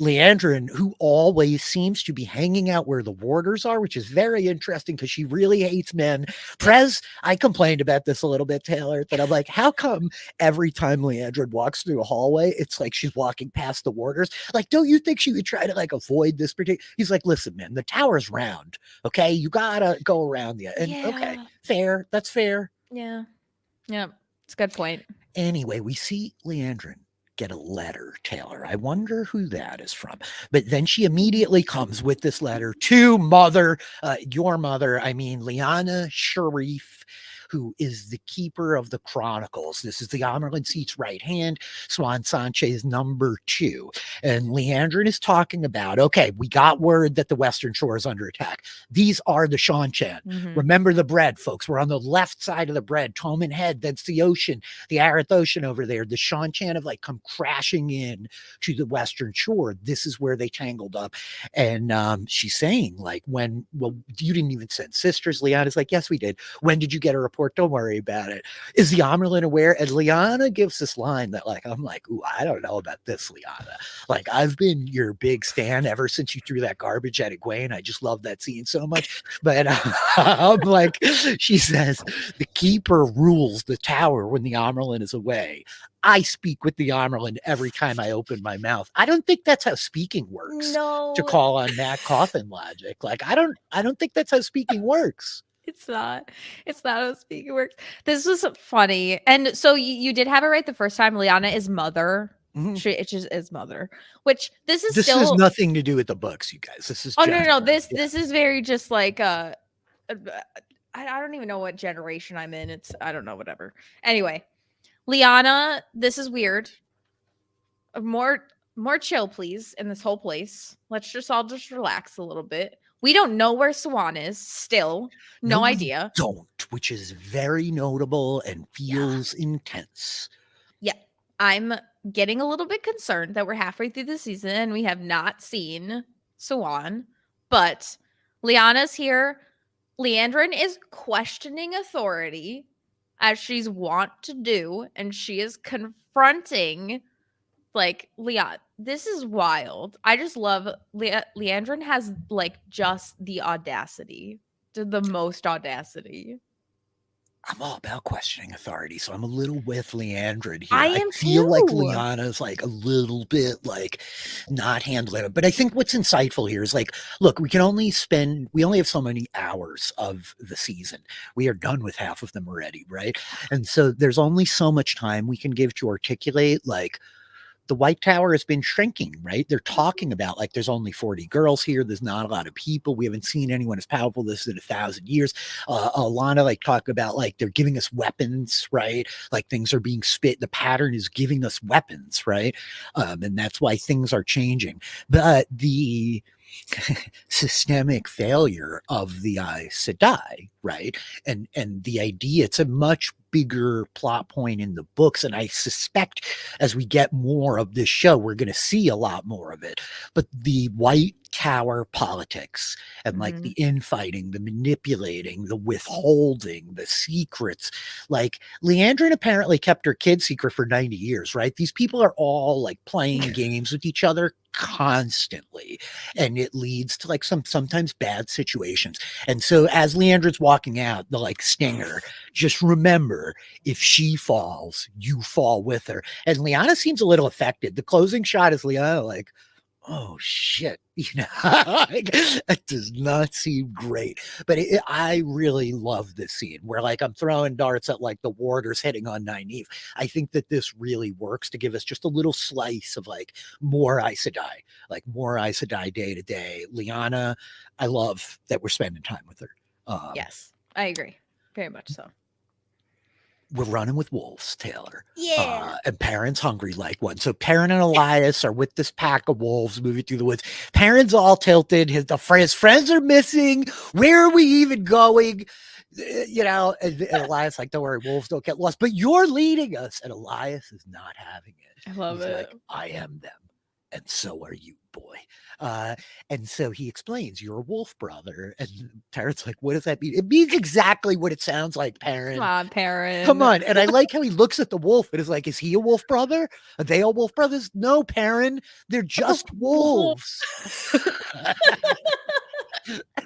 Leandrin, who always seems to be hanging out where the warders are, which is very interesting because she really hates men. Prez, I complained about this a little bit, Taylor, that I'm like, how come every time Leandrin walks through a hallway, it's like she's walking past the warders? Like, don't you think she would try to like avoid this particular? He's like, listen, man, the tower's round. Okay. You gotta go around the and okay, Yeah. fair. That's fair. Yeah. Yeah. It's a good point. Anyway, we see Leandrin get a letter, Taylor. I wonder who that is from. But then she immediately comes with this letter to your mother, I mean, Liana Sharif, who is the keeper of the Chronicles. This is the Amerlin seat's right hand, Swan Sanchez number 2. And Leandrin is talking about, okay, we got word that the Western Shore is under attack. These are the Seanchan. Mhm. Remember the bread, folks. We're on the left side of the bread, Toman Head. That's the ocean, the Arath Ocean over there. The Seanchan have like come crashing in to the Western Shore. This is where they tangled up. And she's saying, like, well, you didn't even send sisters. Liana's like, yes, we did. When did you get a report? Don't worry about it. Is the Amerlin aware? And Liana gives this line that, like, I'm like, ooh, I don't know about this, Liana. Like, I've been your big stan ever since you threw that garbage at Egwene. I just love that scene so much. But I'm like, she says, the keeper rules the tower when the Amerlin is away. I speak with the Amerlin every time I open my mouth. I don't think that's how speaking works. To No, call on Matt Coffin logic, like I don't think that's how speaking works. it's not. It's not how speaking works. This was funny. And so you did have it right the first time. Liana is mother. Mhm. She it just is mother. Which this is This has still nothing to do with the books, you guys. This is oh no, just no, no. This yeah. this is very just like uh, I don't even know what generation I'm in. It's I don't know, whatever. Anyway, Liana, this is weird. More chill, please, in this whole place. Let's just all just relax a little bit. We don't know where Swan is still. No we idea. don't, which is very notable and feels intense. Yeah. I'm getting a little bit concerned that we're halfway through the season and we have not seen Swan, but Liana's here. Leandrin is questioning authority as she's wont to do, and she is confronting like Leon. This is wild. I just love Leandrin has like just the audacity, the most audacity. I'm all about questioning authority, so I'm a little with Leandrin here. I I am feel like too. Liana's like a little bit like not handling it. But I think what's insightful here is like, look, we only have so many hours of the season. We are done with half of them already, right? And so there's only so much time we can give to articulate like the White Tower has been shrinking, right? They're talking about like there's only 40 girls here. There's not a lot of people. We haven't seen anyone as powerful this in 1,000 years. Alana like talk about like they're giving us weapons, right? Like things are being spit. The pattern is giving us weapons, right? And that's why things are changing. But the systemic failure of the Aes Sedai, right? And the idea, it's a much bigger plot point in the books, and I suspect as we get more of this show, we're going to see a lot more of it. But the White Tower politics and like the infighting, the manipulating, the withholding, the secrets, like Leandrin apparently kept her kid secret for 90 years, right? These people are all like playing games with each other constantly, and it leads to like sometimes bad situations. And so as Leandrin's walking out, the like stinger, just remember, if she falls, you fall with her. And Liana seems a little affected. The closing shot is Liana like, oh shit, like, that does not seem great. But I really love this scene where like I'm throwing darts at like the warders hitting on Nynaeve. I think that this really works to give us just a little slice of like more Aes Sedai, like more Aes Sedai day to day. Liana, I love that we're spending time with her. Yes, I agree. Very much so. We're running with wolves, Taylor. Yeah. And Perrin's hungry like one. So Perrin and Elyas are with this pack of wolves moving through the woods. Perrin's all tilted. His friends are missing. Where are we even going? And Elyas like, don't worry, wolves don't get lost. But you're leading us. And Elyas is not having it. I love He's it. like, I am them. And so are you, boy. And so he explains, you're a wolf brother. And Perrin's like, what does that mean? It means exactly what it sounds like, Perrin. Come on, Perrin. Come on. And I like how he looks at the wolf and is like, is he a wolf brother? Are they all wolf brothers? No, Perrin. They're just wolves.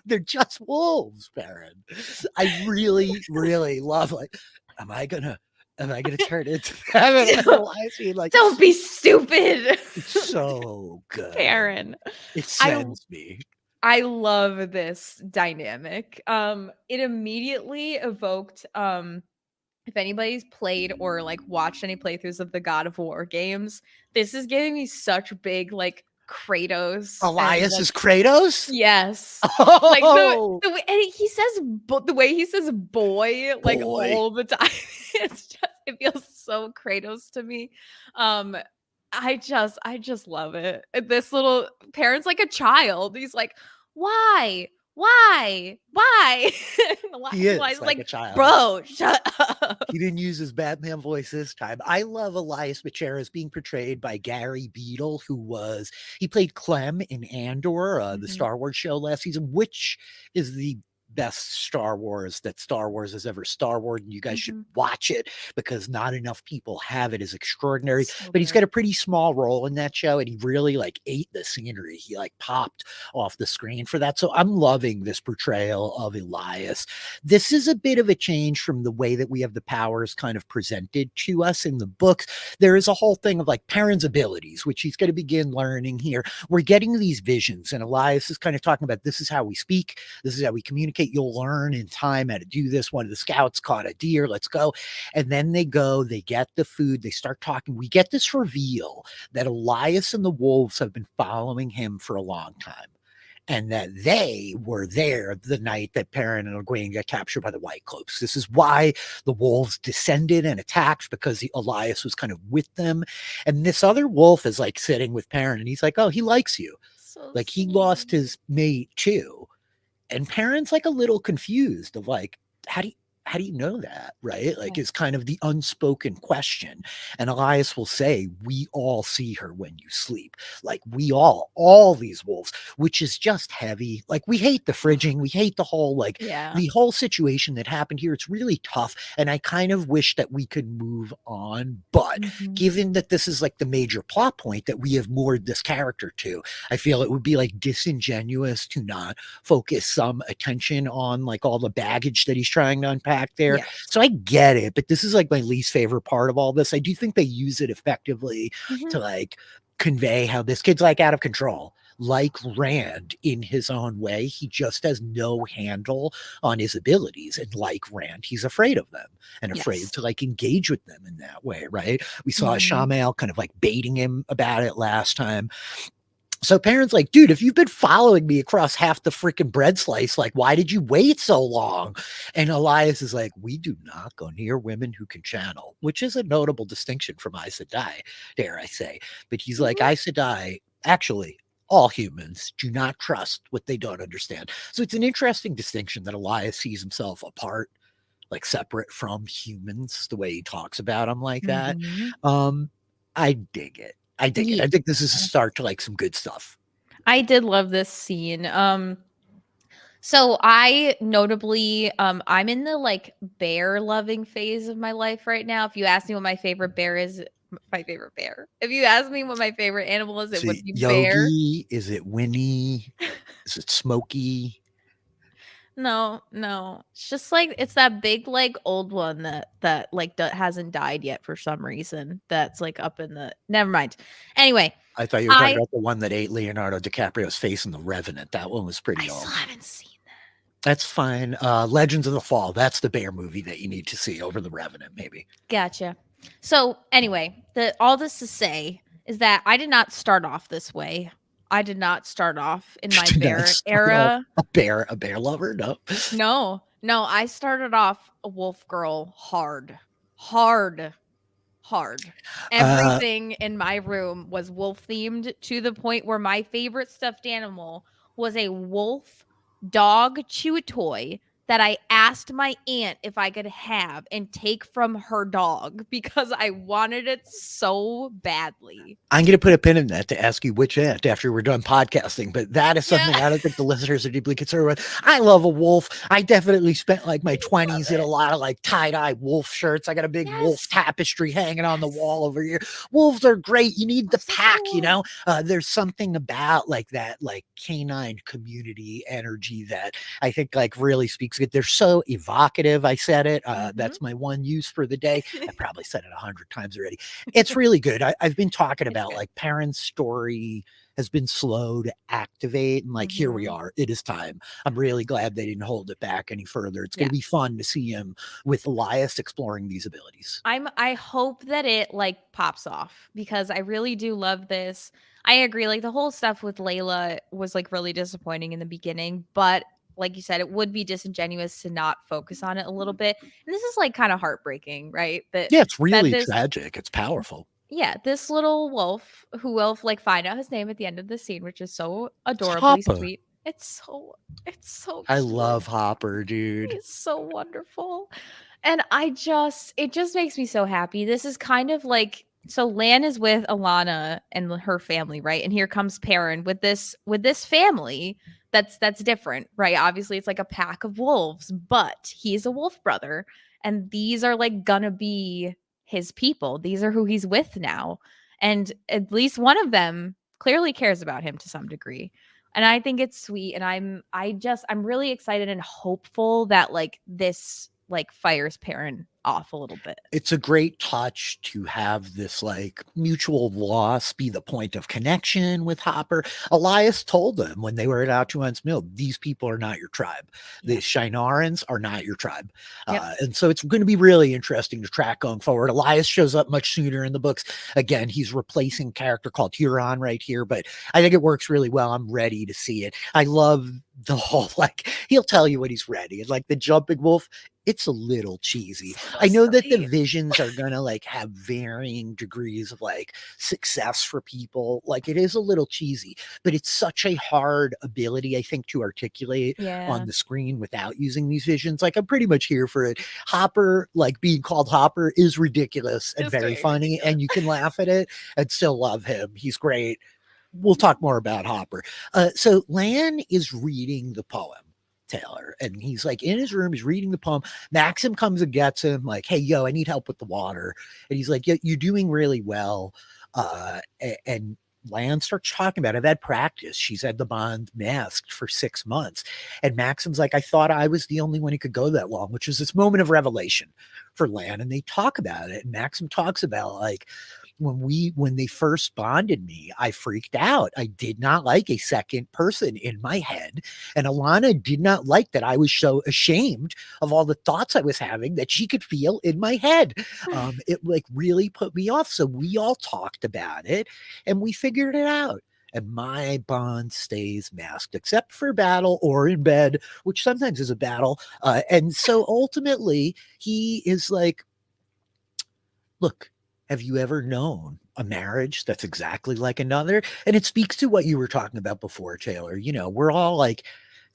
They're just wolves, Perrin. I really, really love like, am I gonna turn into them? Like, don't be stupid. It's so good. Perrin. It sends me. I love this dynamic. It immediately evoked if anybody's played or like watched any playthroughs of the God of War games, this is giving me such big like Kratos. Elyas is Kratos? Yes. Oh! Like the way and he says the way he says boy like all the time. It's just it feels so Kratos to me. I just love it. This little Perrin's like a child. He's like, why? Why? He is He's like a child. Bro, shut up. He didn't use his Batman voice this time. I love Elyas Viserys being portrayed by Gary Beadle, he played Clem in Andor, the Star Wars show last season, which is the best Star Wars that Star Wars has ever Star Wars, and you guys should watch it because not enough people have it. Is extraordinary. So but he's got a pretty small role in that show, and he really like ate the scenery. He like popped off the screen for that. So I'm loving this portrayal of Elyas. This is a bit of a change from the way that we have the powers kind of presented to us in the books. There is a whole thing of like Perrin's abilities, which he's going to begin learning here. We're getting these visions, and Elyas is kind of talking about this is how we speak, this is how we communicate. You'll learn in time how to do this. One of the scouts caught a deer. Let's go. And then they go, they get the food, they start talking. We get this reveal that Elyas and the wolves have been following him for a long time. and that they were there the night that Perrin and Egwene got captured by the White Cloaks. This is why the wolves descended and attacked, because Elias was kind of with them. And this other wolf is like sitting with Perrin, and he's like, oh, he likes you. So Like he sweet. lost his mate too. And Perrin's like a little confused of like, how do you know that? Right? Like, it's kind of the unspoken question. And Elias will say, we all see her when you sleep. Like, we all these wolves, which is just heavy. Like, we hate the fridging. We hate the whole, like, Yeah. the whole situation that happened here. It's really tough. And I kind of wish that we could move on. But Mhm. given that this is like the major plot point that we have moored this character to, I feel it would be like disingenuous to not focus some attention on like all the baggage that he's trying to unpack there. Yeah. So I get it, but this is like my least favorite part of all this. I do think they use it effectively Mhm. to like convey how this kid's like out of control. Like Rand in his own way, he just has no handle on his abilities. And like Rand, he's afraid of them and afraid Yes. to like engage with them in that way, right? We saw Mhm. Shamael kind of like baiting him about it last time. So Perrin's like, dude, if you've been following me across half the freaking bread slice, like, why did you wait so long? And Elias is like, we do not go near women who can channel, which is a notable distinction from Aes Sedai, dare I say. But he's like, Mhm. Aes Sedai, actually, all humans do not trust what they don't understand. So it's an interesting distinction that Elias sees himself apart, like separate from humans, the way he talks about them like that. Mhm. I dig it. I dig it. Yeah. I think this is a start to like some good stuff. I did love this scene. So I notably, I'm in the like bear loving phase of my life right now. If you ask me what my favorite bear is, my favorite bear. If you ask me what my favorite animal is, it would See, be bear. Yogi, is it Winnie? Is it Smokey? No, no. It's just like it's that big like old one that like hasn't died yet for some reason. That's like up in the never mind. Anyway, I thought you were talking I about the one that ate Leonardo DiCaprio's face in The Revenant. That one was pretty still old. haven't seen that. That's fine. Legends of the Fall. That's the bear movie that you need to see over The Revenant, maybe. Gotcha. So anyway, the all this to say is that I did not start off this way. I did not start off in my Did not bear start off era. a bear lover? No. No, I started off a wolf girl hard. Hard. Hard. Uh, Everything in my room was wolf themed to the point where my favorite stuffed animal was a wolf dog chew toy that I asked my aunt if I could have and take from her dog because I wanted it so badly. I'm going to put a pin in that to ask you which aunt after we're done podcasting, but that is something Yeah. I don't think the listeners are deeply concerned with. I love a wolf. I definitely spent like my 20s in a lot of like tie-dye wolf shirts. I got a big wolf Yes. tapestry hanging on the Yes. wall over here. Wolves are great. You need the Wolves are pack, cool. you know? There's something about like that like canine community energy that I think like really speaks good. They're so evocative. I said it. That's my one use for the day. I probably said it 100 times already. It's really good. I've been talking about good. like Perrin's story has been slow to activate, and like here we Mhm. are. It is time. I'm really glad they didn't hold it back any further. It's going to be Yes. fun to see him with Elias exploring these abilities. I hope that it like pops off because I really do love this. I agree, like the whole stuff with Layla was like really disappointing in the beginning, but like you said, it would be disingenuous to not focus on it a little bit. And this is like kind of heartbreaking, right? Yeah, it's That really this tragic. It's powerful. yeah, this little wolf who will like find out his name at the end of the scene, which is so It's adorably Hopper. sweet. It's so I cute. love Hopper, dude. He's so wonderful. And it just makes me so happy. This is kind of like so Lan is with Alana and her family, right? And here comes Perrin with this family that's different, right? Obviously it's like a pack of wolves, but he's a wolf brother and these are like gonna be his people. These are who he's with now. And at least one of them clearly cares about him to some degree. And I think it's sweet and I'm really excited and hopeful that like this like fires Perrin off a little bit. It's a great touch to have this like mutual loss be the point of connection with Hopper. Elias told them when they were at Atuan's Mill, these people are not your tribe. The Yeah. Shinarans are not your tribe. Yep. And so it's going to be really interesting to track going forward. Elias shows up much sooner in the books. Again, he's replacing a character called Huron right here, but I think it works really well. I'm ready to see it. I love the whole, like, he'll tell you when he's ready. And like the jumping wolf, it's a little cheesy. I know that the visions are gonna like have varying degrees of like success for people. Like it is a little cheesy, but it's such a hard ability, I think, to articulate on the screen without using these visions. Like I'm pretty much here for it. Hopper, like being called Hopper, is ridiculous and very funny, and you can laugh at it and still love him. He's great. We'll talk more about Hopper. So Lan is reading the poem, Taylor, and he's like in his room, he's reading the poem. Maxim comes and gets him, like, hey, yo, I need help with the water. And he's like, yeah, you're doing really well. And Lan starts talking about it. I've had practice. She's had the bond masked for 6 months. And Maxim's like, I thought I was the only one who could go that long, which is this moment of revelation for Lan. And they talk about it. And Maxim talks about like, when they first bonded me, I freaked out. I did not like a second person in my head. And Alana did not like that I was so ashamed of all the thoughts I was having that she could feel in my head. It like really put me off. So we all talked about it and we figured it out. And my bond stays masked, except for battle or in bed, which sometimes is a battle. And so ultimately, he is like, look, have you ever known a marriage that's exactly like another? And it speaks to what you were talking about before, Taylor. You know, we're all like,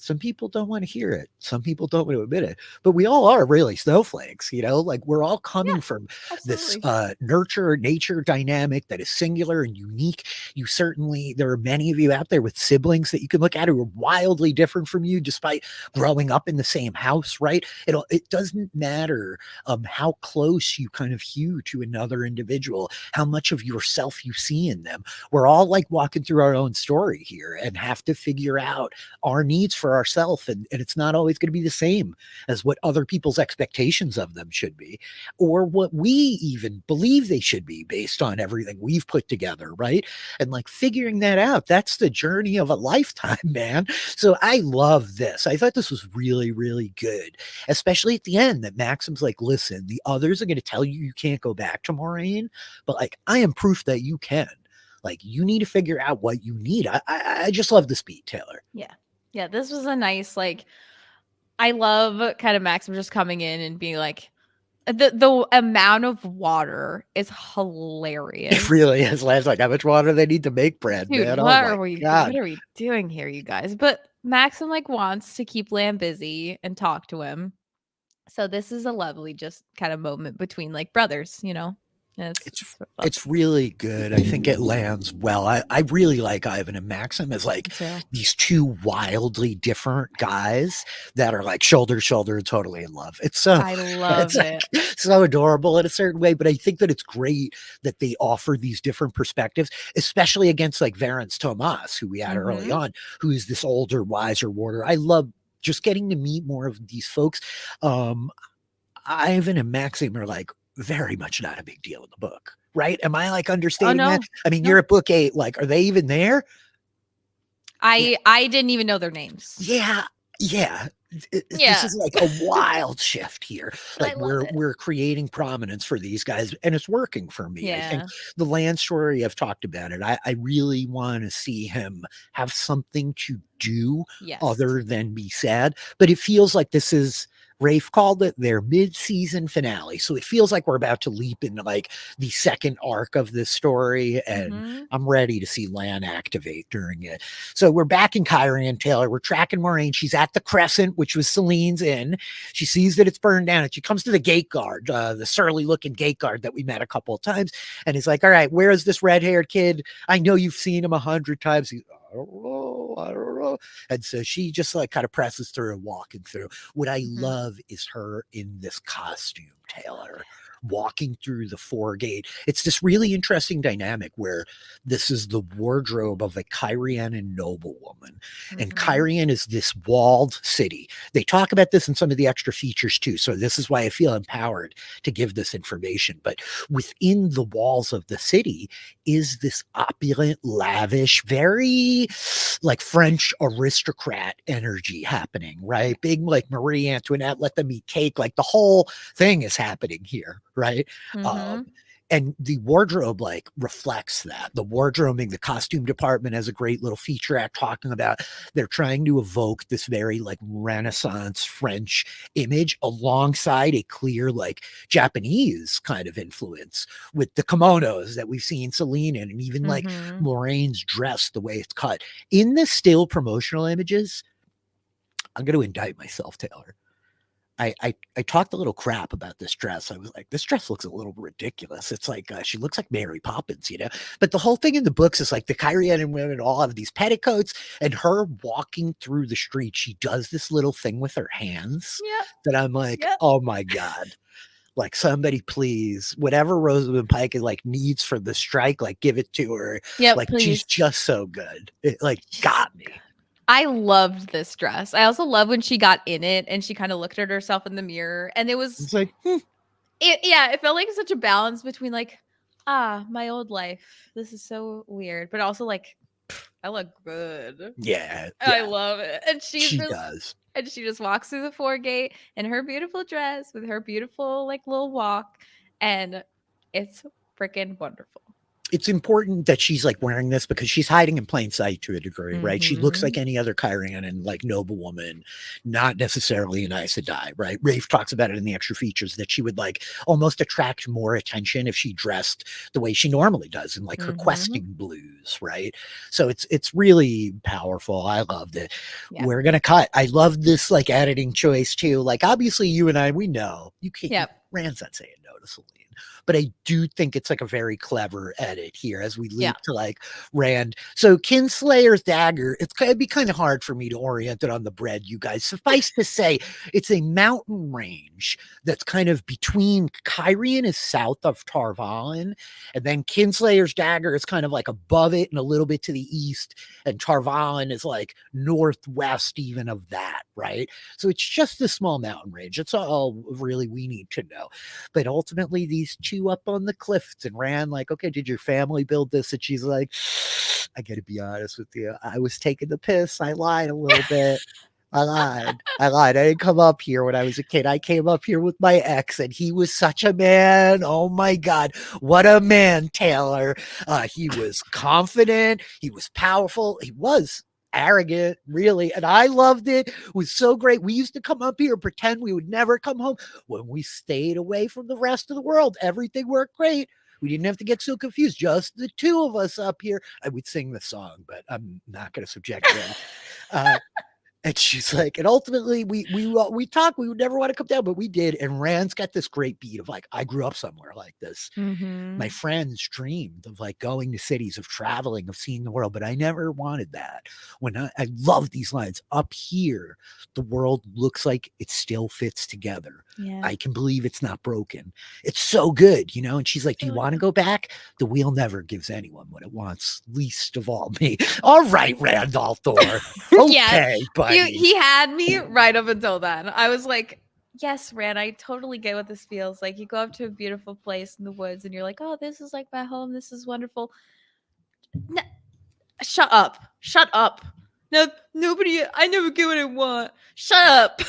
some people don't want to hear it. Some people don't want to admit it, but we all are really snowflakes, you know, like we're all coming from this nurture nature dynamic that is singular and unique. You certainly, there are many of you out there with siblings that you can look at who are wildly different from you, despite growing up in the same house, right? It doesn't matter how close you kind of hew to another individual, how much of yourself you see in them. We're all like walking through our own story here and have to figure out our needs for ourselves, and it's not always going to be the same as what other people's expectations of them should be, or what we even believe they should be based on everything we've put together, right? And like figuring that out, that's the journey of a lifetime, man. So I love this. I thought this was really, really good, especially at the end that Maxim's like, listen, the others are going to tell you you can't go back to Moraine, but like I am proof that you can. Like you need to figure out what you need. I just love the beat, Taylor. Yeah, this was a nice, like, I love kind of Maxim just coming in and being like, the amount of water is hilarious. It really is. Lance, like, how much water they need to make bread, Dude, man? what are we doing here, you guys? But Maxim like wants to keep Lan busy and talk to him. So this is a lovely just kind of moment between like brothers, you know? It's really good. I think it lands well. I really like Ivan and Maxim as like these two wildly different guys that are like shoulder to shoulder and totally in love. I love it. Like, so adorable in a certain way, but I think that it's great that they offer these different perspectives, especially against like Varens Tomas, who we had early on, who is this older, wiser warder. I love just getting to meet more of these folks. Ivan and Maxim are like very much not a big deal in the book, right? Am I like understanding that? I mean, you're at book 8. Like, are they even there? I didn't even know their names. Yeah. This is like a wild shift here. Like we're creating prominence for these guys, and it's working for me. I think the Lan story, I've talked about it. I really want to see him have something to do other than be sad. But it feels like this is, Rafe called it their mid-season finale. So it feels like we're about to leap into like the second arc of this story. And I'm ready to see Lan activate during it. So we're back in Kyrian, Taylor. We're tracking Moraine. She's at the Crescent, which was Celine's inn. She sees that it's burned down and she comes to the gate guard, the surly looking gate guard that we met a couple of times. And he's like, all right, where is this red-haired kid? I know you've seen him 100 times. He's, I don't know. And so she just like kind of presses through and walking through. What I love is her in this costume, Taylor. walking through the foregate. It's this really interesting dynamic where this is the wardrobe of a Kyrianan noblewoman. And Kyrian is this walled city. They talk about this in some of the extra features too. So this is why I feel empowered to give this information. But within the walls of the city is this opulent, lavish, very like French aristocrat energy happening, right? Big like Marie Antoinette, let them eat cake. Like the whole thing is happening here, right? And the wardrobe like reflects that. The wardrobing, the costume department has a great little featurette talking about they're trying to evoke this very like Renaissance French image alongside a clear like Japanese kind of influence with the kimonos that we've seen Celine in, and even like Moraine's dress, the way it's cut. In the still promotional images, I'm going to indict myself, Taylor. I talked a little crap about this dress. I was like, this dress looks a little ridiculous. It's like she looks like Mary Poppins, you know. But the whole thing in the books is like the Kyrianan women all have these petticoats, and her walking through the street, she does this little thing with her hands that I'm like, oh my god. Like somebody please, whatever Rosamund Pike is like needs for the strike, like give it to her. Like please. She's just so good. It like got me. I loved this dress. I also love when she got in it and she kind of looked at herself in the mirror, and it's like, it felt like such a balance between like, my old life. This is so weird, but also like, I look good. Yeah. I love it. And she does. And she just walks through the foregate in her beautiful dress with her beautiful like little walk, and it's freaking wonderful. It's important that she's like wearing this because she's hiding in plain sight to a degree, right? She looks like any other Kyrianan like noblewoman, not necessarily an Aes Sedai, right? Rafe talks about it in the extra features that she would like almost attract more attention if she dressed the way she normally does in like her questing blues, right? So it's really powerful. I loved it. Yeah. We're gonna cut. I love this like editing choice too. Like obviously you and I, we know you can't. Rand's not saying no to Celine. But I do think it's like a very clever edit here as we leap to like Rand. So Kinslayer's dagger, it's going to be kind of hard for me to orient it on the bread, you guys. Suffice to say, it's a mountain range that's kind of between Kyrian is south of Tar Valon, and then Kinslayer's dagger is kind of like above it and a little bit to the east, and Tar Valon is like northwest even of that, right? So it's just a small mountain range. That's all really we need to know. But ultimately, these two up on the cliffs, and Rand like, okay, did your family build this? And she's like, I gotta be honest with you, I was taking the piss. I lied a little bit. I lied. I didn't come up here when I was a kid. I came up here with my ex, and he was such a man. Oh my God. What a man, Taylor. He was confident. He was powerful. He was arrogant, really, and I loved it. It was so great. We used to come up here and pretend we would never come home. When we stayed away from the rest of the world, everything worked great. We didn't have to get so confused. Just the two of us up here. I would sing the song, but I'm not going to subject them. And she's like, and ultimately we talked, we would never want to come down, but we did. And Rand's got this great beat of like, I grew up somewhere like this. My friends dreamed of like going to cities, of traveling, of seeing the world, but I never wanted that. When I love these lines up here, the world looks like it still fits together. Yeah. I can believe it's not broken. It's so good, you know? And she's like, do you want to go back? The wheel never gives anyone what it wants, least of all me. All right, Rand al'Thor. Okay, buddy. He had me right up until then. I was like, yes, Rand, I totally get what this feels like. You go up to a beautiful place in the woods and you're like, oh, this is like my home. This is wonderful. No, shut up. No, nobody, I never get what I want. Shut up.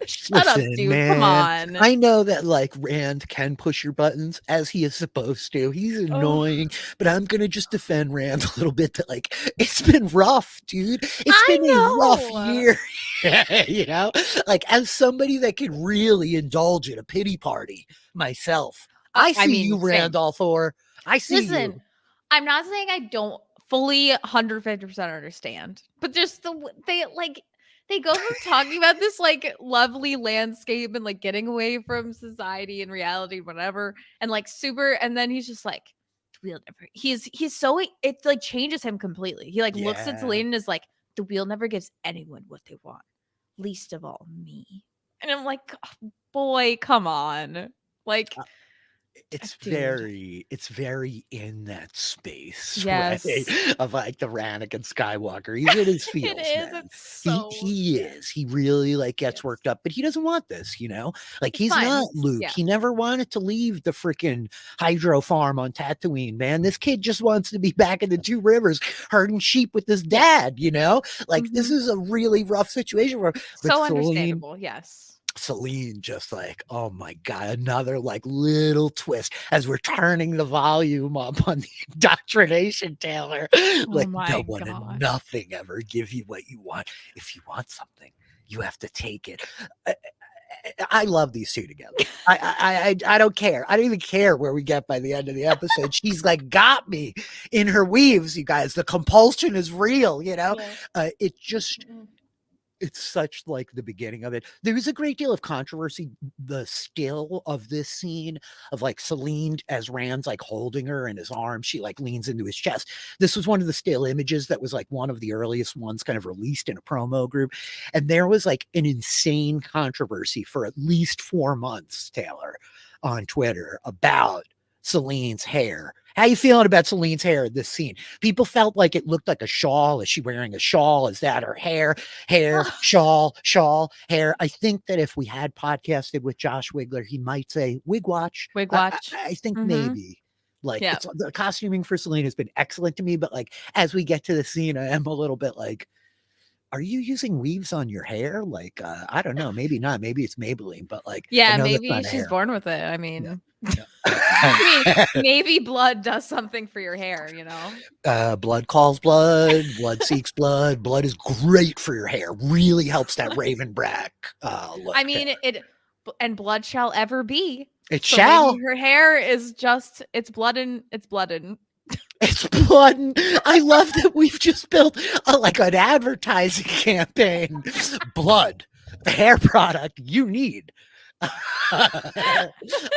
Shut up, dude. Man, come on. I know that like Rand can push your buttons as he is supposed to. He's annoying, but I'm going to just defend Rand a little bit that like, it's been rough, dude. It's been a rough year. You know, like as somebody that can really indulge in a pity party myself, I see you, Rand al'Thor. I see you. I'm not saying I don't fully 150% understand, but just they go from talking about this like lovely landscape and like getting away from society and reality, whatever, and like super, and then he's just like, we'll never. He's so, it like changes him completely. He like looks at Celine and is like, the wheel never gives anyone what they want, least of all me. And I'm like, oh, boy, come on, like. it's Dude. very in that space, right? Yes. Of like the Anakin Skywalker. He's in his It feels, is. man. It's He so he yes. is. He really like gets Yes. worked up, but he doesn't want this, Like It's he's fine. not It's Luke. yeah. He never wanted to leave the freaking hydro farm on Tatooine, man. This kid just wants to be back in the Two Rivers herding sheep with his Yeah. dad. Like this Mhm. is a really rough situation for him. But So understandable. Yes. Celine just like, oh my God, another like little twist as we're turning the volume up on the indoctrination, Taylor. Oh Like, no my one and gosh. nothing ever give you what you want. If you want something, you have to take it. I love these two together. I don't care. I don't even care where we get by the end of the episode. She's like got me in her weaves, you guys. The compulsion is real. Yeah. It just it's such like the beginning of it. There's a great deal of controversy. The still of this scene of like Celine as Rand's like holding her in his arms, she like leans into his chest. This was one of the still images that was like one of the earliest ones kind of released in a promo group. And there was like an insane controversy for at least 4 months, Taylor, on Twitter about Celine's hair. How you feeling about Celine's hair in this scene? People felt like it looked like a shawl. Is she wearing a shawl? Is that her hair? Hair, shawl, hair. I think that if we had podcasted with Josh Wigler, he might say wig watch. Wig I, watch. I think Mhm. maybe. Like Yeah. it's the costuming for Celine has been excellent to me, but like as we get to the scene, I am a little bit like, are you using weaves on your hair? Like, I don't know, maybe not. Maybe it's Maybelline, but like, I Yeah, know that's maybe not a she's hair. born with it. I Yeah. mean, Yeah. I mean, maybe blood does something for your hair, Blood calls blood, blood seeks blood. Blood is great for your hair. Really helps that Raven Brack look. I mean, and blood shall ever be. It So shall. maybe her hair is just it's blood and It's blood. I love that we've just built like an advertising campaign. Blood, the hair product you need.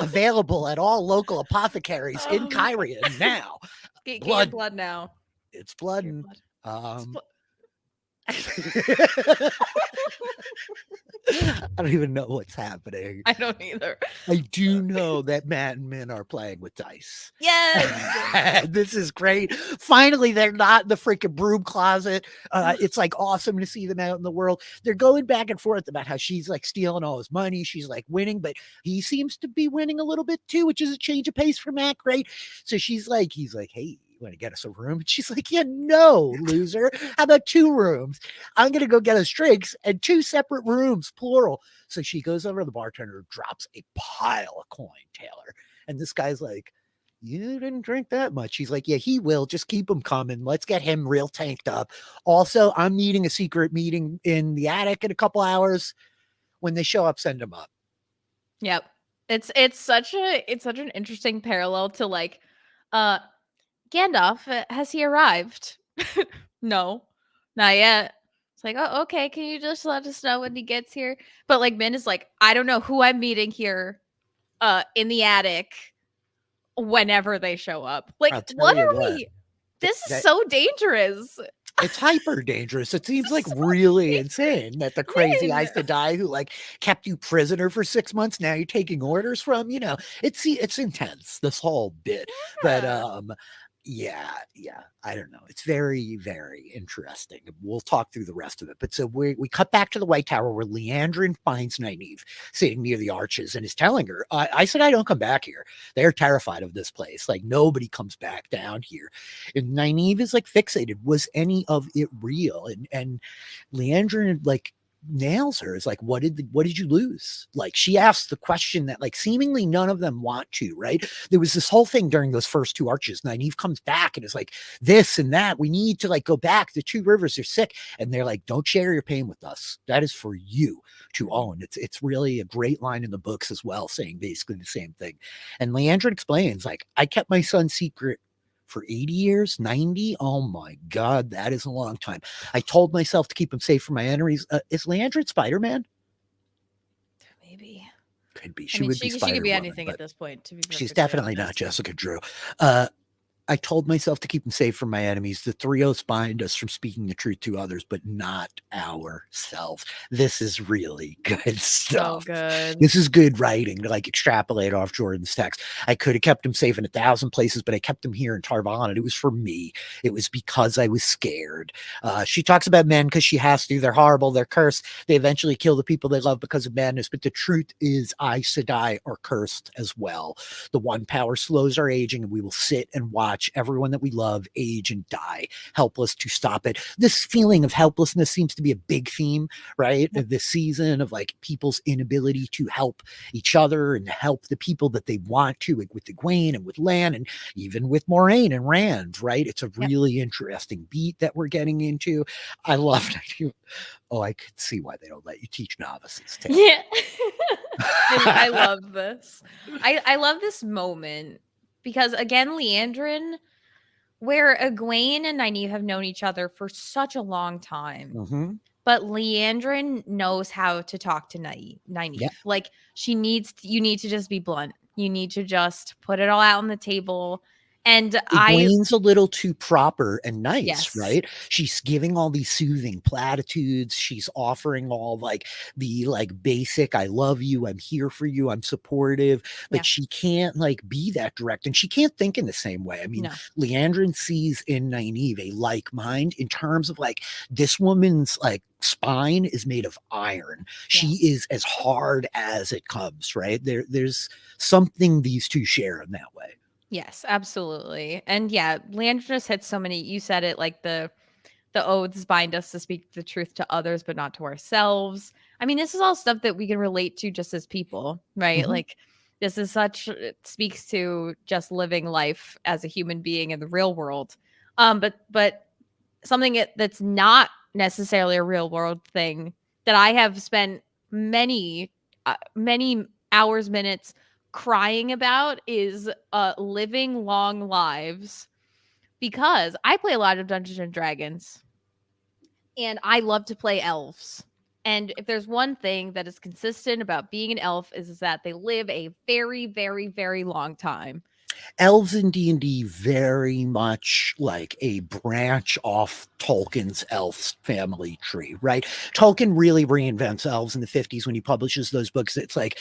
Available at all local apothecaries in Kyrian now. Get your blood now. It's blood. Get your blood. I don't even know what's happening. I don't either. I do know that Matt and Min are playing with dice. Yes. This is great. Finally, they're not in the freaking broom closet. It's like awesome to see them out in the world. They're going back and forth about how she's like stealing all his money. She's like winning, but he seems to be winning a little bit too, which is a change of pace for Matt. Great. So he's like, hey, want to get us a room? And she's like, yeah, no, loser. How about 2 rooms? I'm going to go get us drinks and 2 separate rooms, plural. So she goes over to the bartender, drops a pile of coin, Taylor. And this guy's like, you didn't drink that much. He's like, yeah, he will. Just keep him coming. Let's get him real tanked up. Also, I'm needing a secret meeting in the attic in a couple hours. When they show up, send them up. Yep. It's such an interesting parallel to like Gandalf, has he arrived? No, not yet. It's like, oh, okay. Can you just let us know when he gets here? But like, Min is like, I don't know who I'm meeting here, in the attic, whenever they show up. Like, what are we? This is so dangerous. It's hyper dangerous. It seems like really insane that the crazy Aes Sedai who like kept you prisoner for 6 months, now you're taking orders from, it's intense, this whole bit. But yeah, I don't know. It's very, very interesting. We'll talk through the rest of it. But so we cut back to the White Tower where Liandrin finds Nynaeve sitting near the arches and is telling her, I said, I don't come back here. They're terrified of this place. Like nobody comes back down here. And Nynaeve is like fixated. Was any of it real? And Liandrin like nails her. Is like, what did you lose? Like she asks the question that like seemingly none of them want to, right? There was this whole thing during those first 2 arches. Nynaeve comes back and is like this and that. We need to like go back. The 2 rivers are sick. And they're like, don't share your pain with us. That is for you to own. It's really a great line in the books as well, saying basically the same thing. And Liandrin explains like, I kept my son's secret for 80 years, 90. Oh my God, that is a long time. I told myself to keep him safe from my enemies. Is Liandrin Spider-Man? Maybe. Could be. She would be Spider-Woman. She could be anything at this point. To be she's definitely not Jessica Drew. I I told myself to keep them safe from my enemies. The three oaths bind us from speaking the truth to others, but not ourselves. This is really good So stuff. good. This is good writing to like extrapolate off Jordan's text. I could have kept him safe in 1,000 places, but I kept him here in Tarvon, and it was for me. It was because I was scared. She talks about men because she has to. They're horrible. They're cursed. They eventually kill the people they love because of madness. But the truth is, Aes Sedai are cursed as well. The one power slows our aging, and we will sit and watch everyone that we love age and die, helpless to stop it. This feeling of helplessness seems to be a big theme, right? Of this season, of like people's inability to help each other and help the people that they want to, like with Egwene and with Lan and even with Moraine and Rand, right? It's a really interesting beat that we're getting into. I loved it. Oh, I could see why they don't let you teach novices. Yeah. I love this. I love this moment because again, Leandrin, where Egwene and Nynaeve have known each other for such a long time, but Leandrin knows how to talk to Nynaeve. Yeah. Like you need to just be blunt. You need to just put it all out on the table. And Egwene's a little too proper and nice, Yes. right? She's giving all these soothing platitudes. She's offering all like the like basic, I love you, I'm here for you, I'm supportive, but Yeah. she can't like be that direct, and she can't think in the same way. I mean, No. Leandrin sees in Nynaeve a like mind in terms of like this woman's like spine is made of iron. She is as hard as it comes, right? There's something these two share in that way. Yes, absolutely. And yeah, Leandrin just hit so many, you said it, like the oaths bind us to speak the truth to others, but not to ourselves. I mean, this is all stuff that we can relate to just as people, right? Like this is it speaks to just living life as a human being in the real world. But something that's not necessarily a real world thing that I have spent many hours, minutes crying about is living long lives, because I play a lot of Dungeons and Dragons and I love to play elves. And if there's one thing that is consistent about being an elf is that they live a very, very, very long time. Elves in D&D very much like a branch off Tolkien's elves family tree, right? Tolkien really reinvents elves in the 50s when he publishes those books. It's like,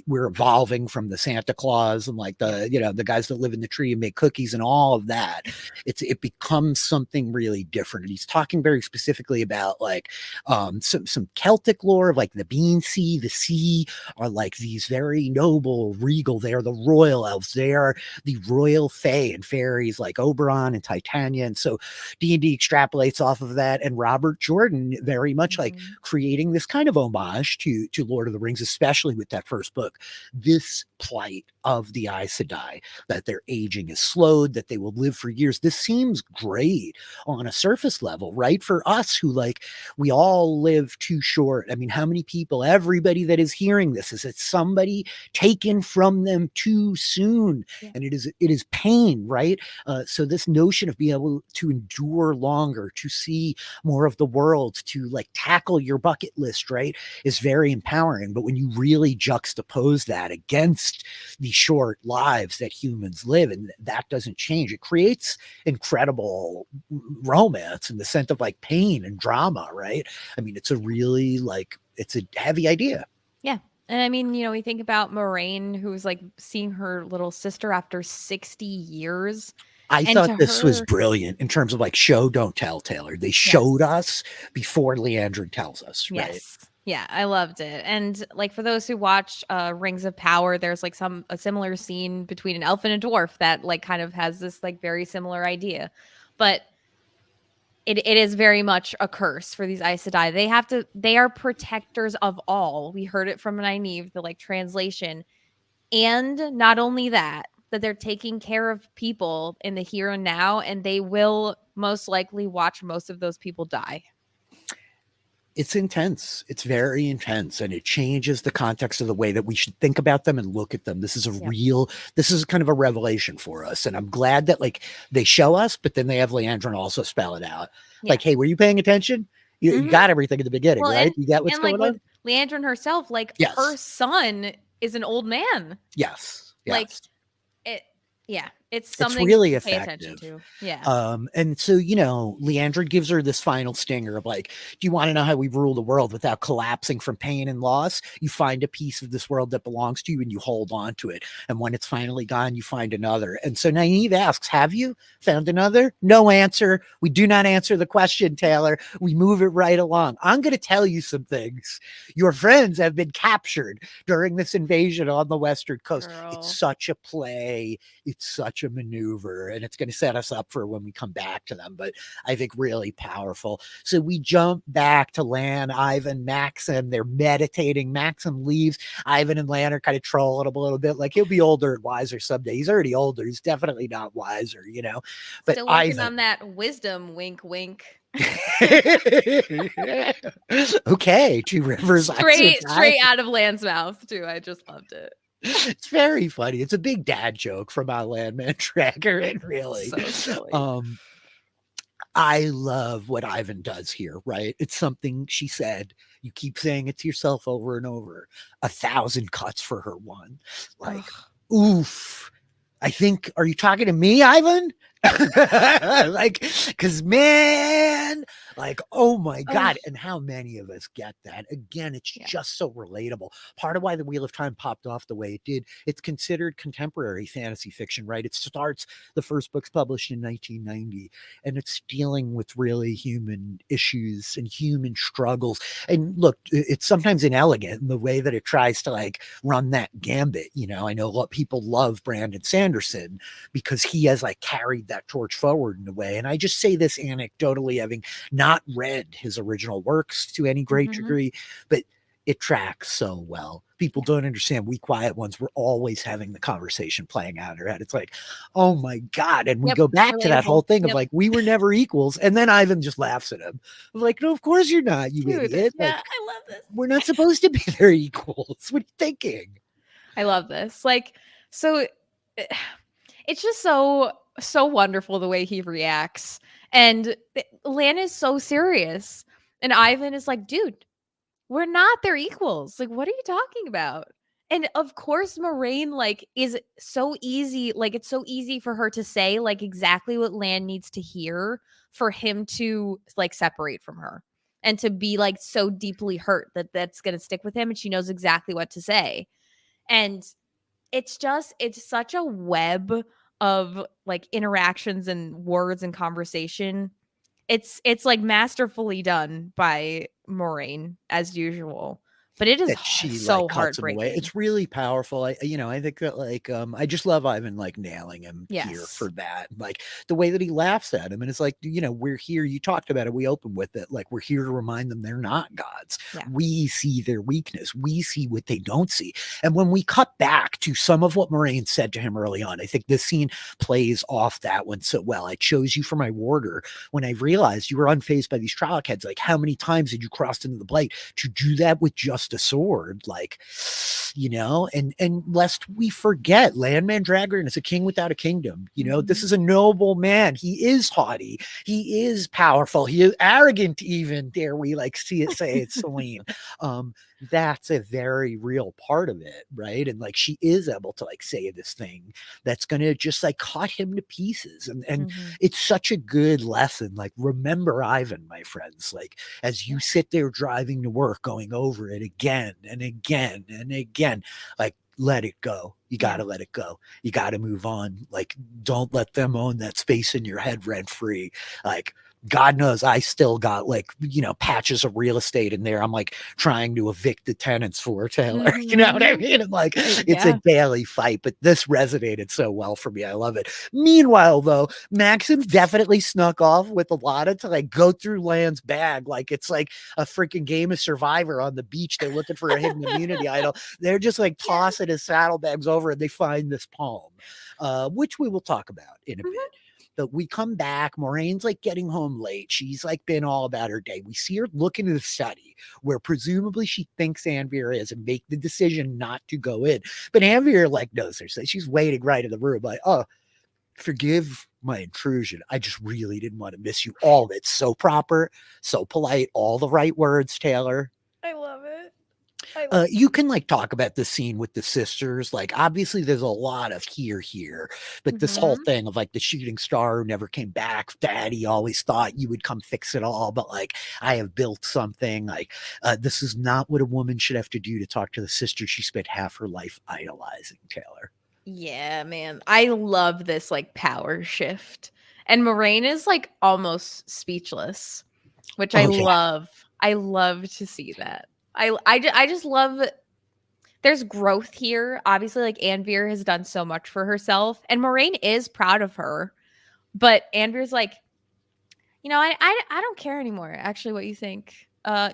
we're evolving from the Santa Claus and like the guys that live in the tree and make cookies and all of that. It becomes something really different. And he's talking very specifically about like some Celtic lore of like the Bean Sea. The sea are like these very noble, regal. They are the royal elves. They are the royal fae and fairies like Oberon and Titania. And so D&D extrapolates off of that. And Robert Jordan very much like creating this kind of homage to Lord of the Rings, especially with that first book. This plight of the Aes Sedai, that their aging is slowed, that they will live for years. This seems great on a surface level, right? For us who like, we all live too short. I mean, how many people, everybody that is hearing this, is it somebody taken from them too soon? And it is pain, right? So this notion of being able to endure longer, to see more of the world, to like tackle your bucket list, right, is very empowering. But when you really juxtapose that against the short lives that humans live, and that doesn't change, it creates incredible romance in the sense of like pain and drama, right? I mean, it's a really like, it's a heavy idea. Yeah. And I mean, we think about Moraine, who's like seeing her little sister after 60 years. I thought this was brilliant in terms of like show, don't tell, Taylor. They showed us before Leandrin tells us, right? Yes. Yeah, I loved it. And like for those who watch Rings of Power, there's like a similar scene between an elf and a dwarf that like kind of has this like very similar idea. But it is very much a curse for these Aes Sedai. They are protectors of all. We heard it from Nynaeve, the like translation. And not only that they're taking care of people in the here and now, and they will most likely watch most of those people die. It's intense. It's very intense, and it changes the context of the way that we should think about them and look at them. This is this is kind of a revelation for us. And I'm glad that like they show us, but then they have Leandrin also spell it out. Like, hey, were you paying attention? You got everything in the beginning, right? You got what's going on? Leandrin herself, like her son is an old man. Yes. Like it, yeah. It's It's something really to pay attention effective. to. Yeah. And so, Leandra gives her this final stinger of like, do you want to know how we rule the world without collapsing from pain and loss? You find a piece of this world that belongs to you and you hold on to it. And when it's finally gone, you find another. And so Nynaeve asks, have you found another? No answer. We do not answer the question, Taylor. We move it right along. I'm going to tell you some things. Your friends have been captured during this invasion on the Western coast. Girl. It's such a play. It's such a maneuver, and it's going to set us up for when we come back to them, but I think really powerful. So we jump back to Lan, Ivan, Maxim. They're meditating. Maxim leaves. Ivan and Lan are kind of trolling him a little bit, like he'll be older and wiser someday. He's already older. He's definitely not wiser, But Still working Ivan, on that wisdom, wink, wink. okay, Two Rivers. Straight out of Lan's mouth too. I just loved it. It's very funny. It's a big dad joke from our Landman Tracker, and really, So silly. I love what Ivan does here, right? It's something she said. You keep saying it to yourself over and over. 1,000 cuts for her one. Like, oof. I think, are you talking to me, Ivan? Like, because man, like, oh my God. And how many of us get that? Again, it's just so relatable. Part of why the Wheel of Time popped off the way it did, it's considered contemporary fantasy fiction, right? It starts, the first book's published in 1990, and it's dealing with really human issues and human struggles. And look, it's sometimes inelegant in the way that it tries to like run that gambit. I know a lot of people love Brandon Sanderson because he has like carried that torch forward in a way. And I just say this anecdotally, having not read his original works to any great degree, but it tracks so well. People don't understand. We quiet ones, we're always having the conversation playing out in our head. It's like, oh my God. And we go back to that whole thing of like, we were never equals. And then Ivan just laughs at him. I'm like, no, of course you're not, you idiot. Yeah, like, I love this. We're not supposed to be their equals. What are you thinking? I love this. Like, so it's just so wonderful the way he reacts. And Lan is so serious. And Ivan is like, dude, we're not their equals. Like, what are you talking about? And of course, Moiraine, like, is so easy. Like, it's so easy for her to say, like, exactly what Lan needs to hear for him to, like, separate from her and to be, like, so deeply hurt that that's going to stick with him. And she knows exactly what to say. And it's such a web of like interactions and words and conversation. It's like masterfully done by Moiraine as usual, but it is That she so like cuts him away. heartbreaking. It's really powerful. I think that like I just love Ivan like nailing him here Yes. for that. Like the way that he laughs at him, and it's like, we're here. You talked about it. We open with it. Like we're here to remind them they're not gods. Yeah. We see their weakness. We see what they don't see. And when we cut back to some of what Moiraine said to him early on, I think this scene plays off that one so well. I chose you for my warder when I realized you were unfazed by these Trolloc heads. Like how many times did you cross into the Blight to do that with just a sword? Like, and lest we forget, Lan Mandragoran is a king without a kingdom. This is a noble man. He is haughty. He is powerful. He is arrogant, even, dare we like see it say it's Celine. That's a very real part of it, right? And like she is able to like say this thing that's gonna just like cut him to pieces. And it's such a good lesson. Like, remember Ivan, my friends, like as you sit there driving to work, going over it again and again and again, like let it go. You got to let it go. You got to move on. Like, don't let them own that space in your head rent free. Like, God knows I still got like, patches of real estate in there. I'm like trying to evict the tenants for Taylor. You know what I mean? And like, it's a daily fight, but this resonated so well for me. I love it. Meanwhile, though, Maxim definitely snuck off with Alana to like go through Lan's bag. Like it's like a freaking game of Survivor on the beach. They're looking for a hidden immunity idol. They're just like tossing his saddlebags over and they find this palm, which we will talk about in a bit. But we come back. Moraine's like getting home late. She's like been all about her day. We see her look into the study where presumably she thinks Anvir is and make the decision not to go in. But Anvir like knows her. So she's waiting right in the room like, oh, forgive my intrusion. I just really didn't want to miss you. All of it. So proper, so polite, all the right words, Taylor. I love it. You can like talk about the scene with the sisters. Like, obviously, there's a lot of here, but this whole Mhm. thing of like the shooting star who never came back, daddy always thought you would come fix it all, but like, I have built something. Like, this is not what a woman should have to do to talk to the sister she spent half her life idolizing, Taylor. Yeah, man. I love this like power shift. And Moraine is like almost speechless, which I Oh, yeah. love. I love to see that. I just love there's growth here. Obviously, like Anvir has done so much for herself, and Moraine is proud of her. But Anvir's like, I don't care anymore. Actually, what you think?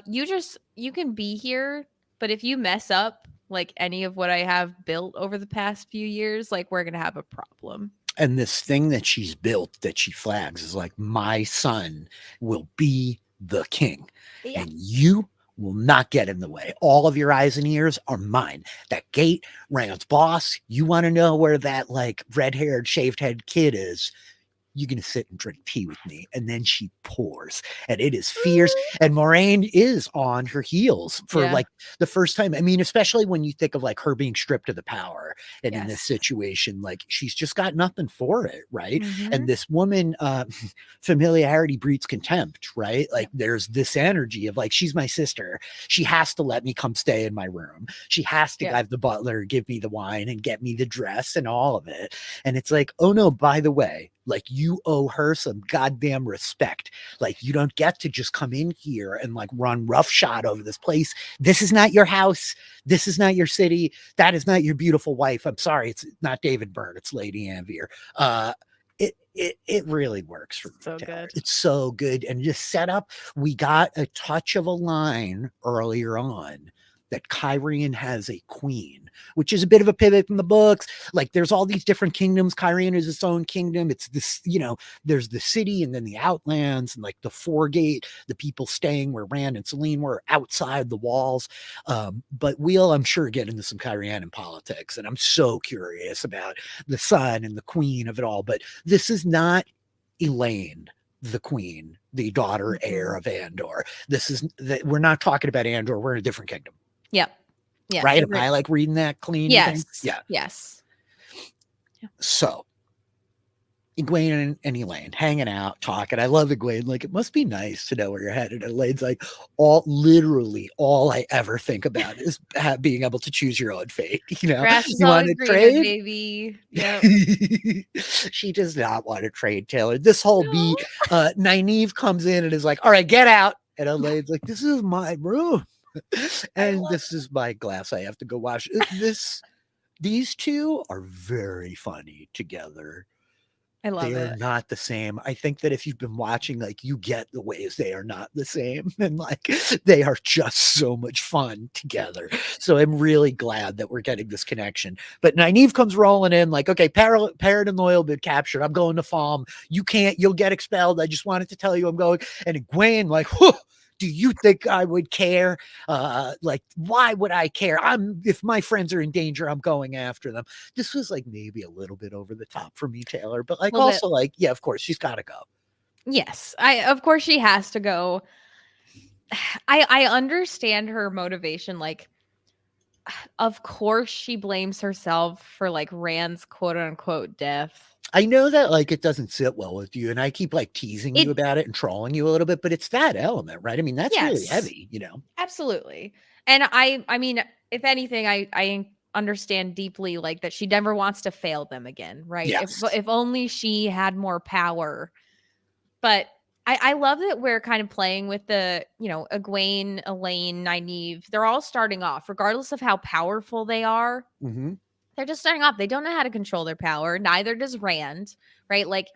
You can be here, but if you mess up like any of what I have built over the past few years, like we're gonna have a problem. And this thing that she's built that she flags is like, my son will be the king, Yeah. and you will not get in the way. All of your eyes and ears are mine. That gate, Rand's boss. You want to know where that like red-haired, shaved-head kid is? You're going to sit and drink tea with me. And then she pours, and it is fierce. And Moraine is on her heels for Yeah. like the first time. I mean, especially when you think of like her being stripped of the power. And in this Yes. situation, like she's just got nothing for it. Right. And Mhm. this woman, familiarity breeds contempt. Right. Like Yep. there's this energy of like, she's my sister. She has to let me come stay in my room. She has to Yep. have the butler give me the wine and get me the dress and all of it. And it's like, oh no, by the way, like you owe her some goddamn respect. Like you don't get to just come in here and like run roughshod over this place. This is not your house. This is not your city. That is not your beautiful wife. I'm sorry, it's not David Byrne. It's Lady Anvir. It really works for me. So Taylor. good. It's so good. And just set up, we got a touch of a line earlier on that Kyrian has a queen, which is a bit of a pivot from the books. Like there's all these different kingdoms. Kyrian is its own kingdom. It's this, there's the city and then the outlands and like the foregate, the people staying where Rand and Selene were outside the walls. But we'll, I'm sure, get into some Kyrian politics. And I'm so curious about the son and the queen of it all. But this is not Elaine, the queen, the daughter heir of Andor. This is that we're not talking about Andor. We're in a different kingdom. Yep. Yeah. Right? Am I like reading that clean? Yes. Yeah. Yes. Yeah. So Egwene and Elaine hanging out, talking. I love Egwene. Like, it must be nice to know where you're headed. And Elaine's like, literally all I ever think about is being able to choose your own fate. Grass is You want always to greener, trade? baby. Yep. She does not want to trade, Taylor. This whole No. beat, Nynaeve comes in and is like, all right, get out. And Elaine's like, this is my room. And this is my glass I have to go wash. These two are very funny together. I love They are it. not the same. I think that if you've been watching, like you get the ways they are not the same. And like they are just so much fun together. So I'm really glad that we're getting this connection. But Nynaeve comes rolling in like, okay, Parrot and Loyal been captured. I'm going to farm. You'll get expelled. I just wanted to tell you I'm going. And Egwene like, whew, do you think I would care? Like, why would I care? If my friends are in danger, I'm going after them. This was like maybe a little bit over the top for me, Taylor, but like also like, yeah, of course she's got to go. Yes, of course she has to go. I understand her motivation. Like, of course she blames herself for like Rand's quote unquote death. I know that like it doesn't sit well with you, and I keep like teasing you about it and trolling you a little bit, but it's that element, right? I mean, that's really heavy, Absolutely. And I mean, if anything, I understand deeply like that she never wants to fail them again, right? Yes. If only she had more power. But I love that we're kind of playing with the, Egwene, Elaine, Nynaeve. They're all starting off, regardless of how powerful they are. Mm-hmm. They're just starting off. They don't know how to control their power. Neither does Rand, right? Like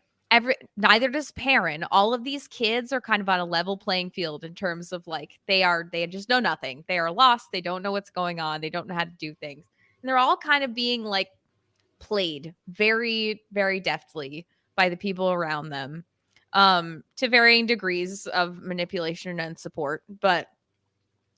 neither does Perrin. All of these kids are kind of on a level playing field in terms of like they just know nothing. They are lost. They don't know what's going on. They don't know how to do things. And they're all kind of being like played very, very deftly by the people around them, to varying degrees of manipulation and support. But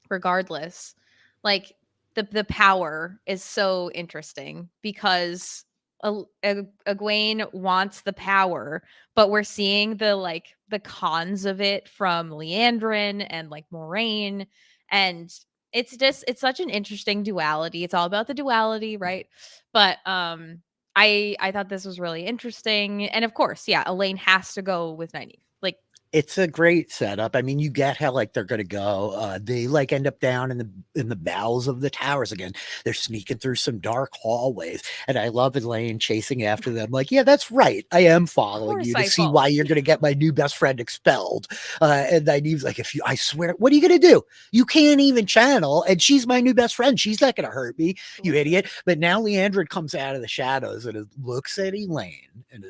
regardless, like the power is so interesting because Egwene wants the power, but we're seeing the cons of it from Liandrin and like Moraine, and it's such an interesting duality. It's all about the duality, right? But I thought this was really interesting. And of course, yeah, Elaine has to go with Nynaeve. Like, It's a great setup. I mean, you get how like they're gonna go. They like end up down in the bowels of the towers again. They're sneaking through some dark hallways, and I love Elaine chasing after them. Like, yeah, that's right. I am of following course you to I see follow why you're gonna get my new best friend expelled. And Nynaeve's like, if you, I swear, what are you gonna do? You can't even channel, and she's my new best friend. She's not gonna hurt me, you idiot. But now Leandrin comes out of the shadows and looks at Elaine and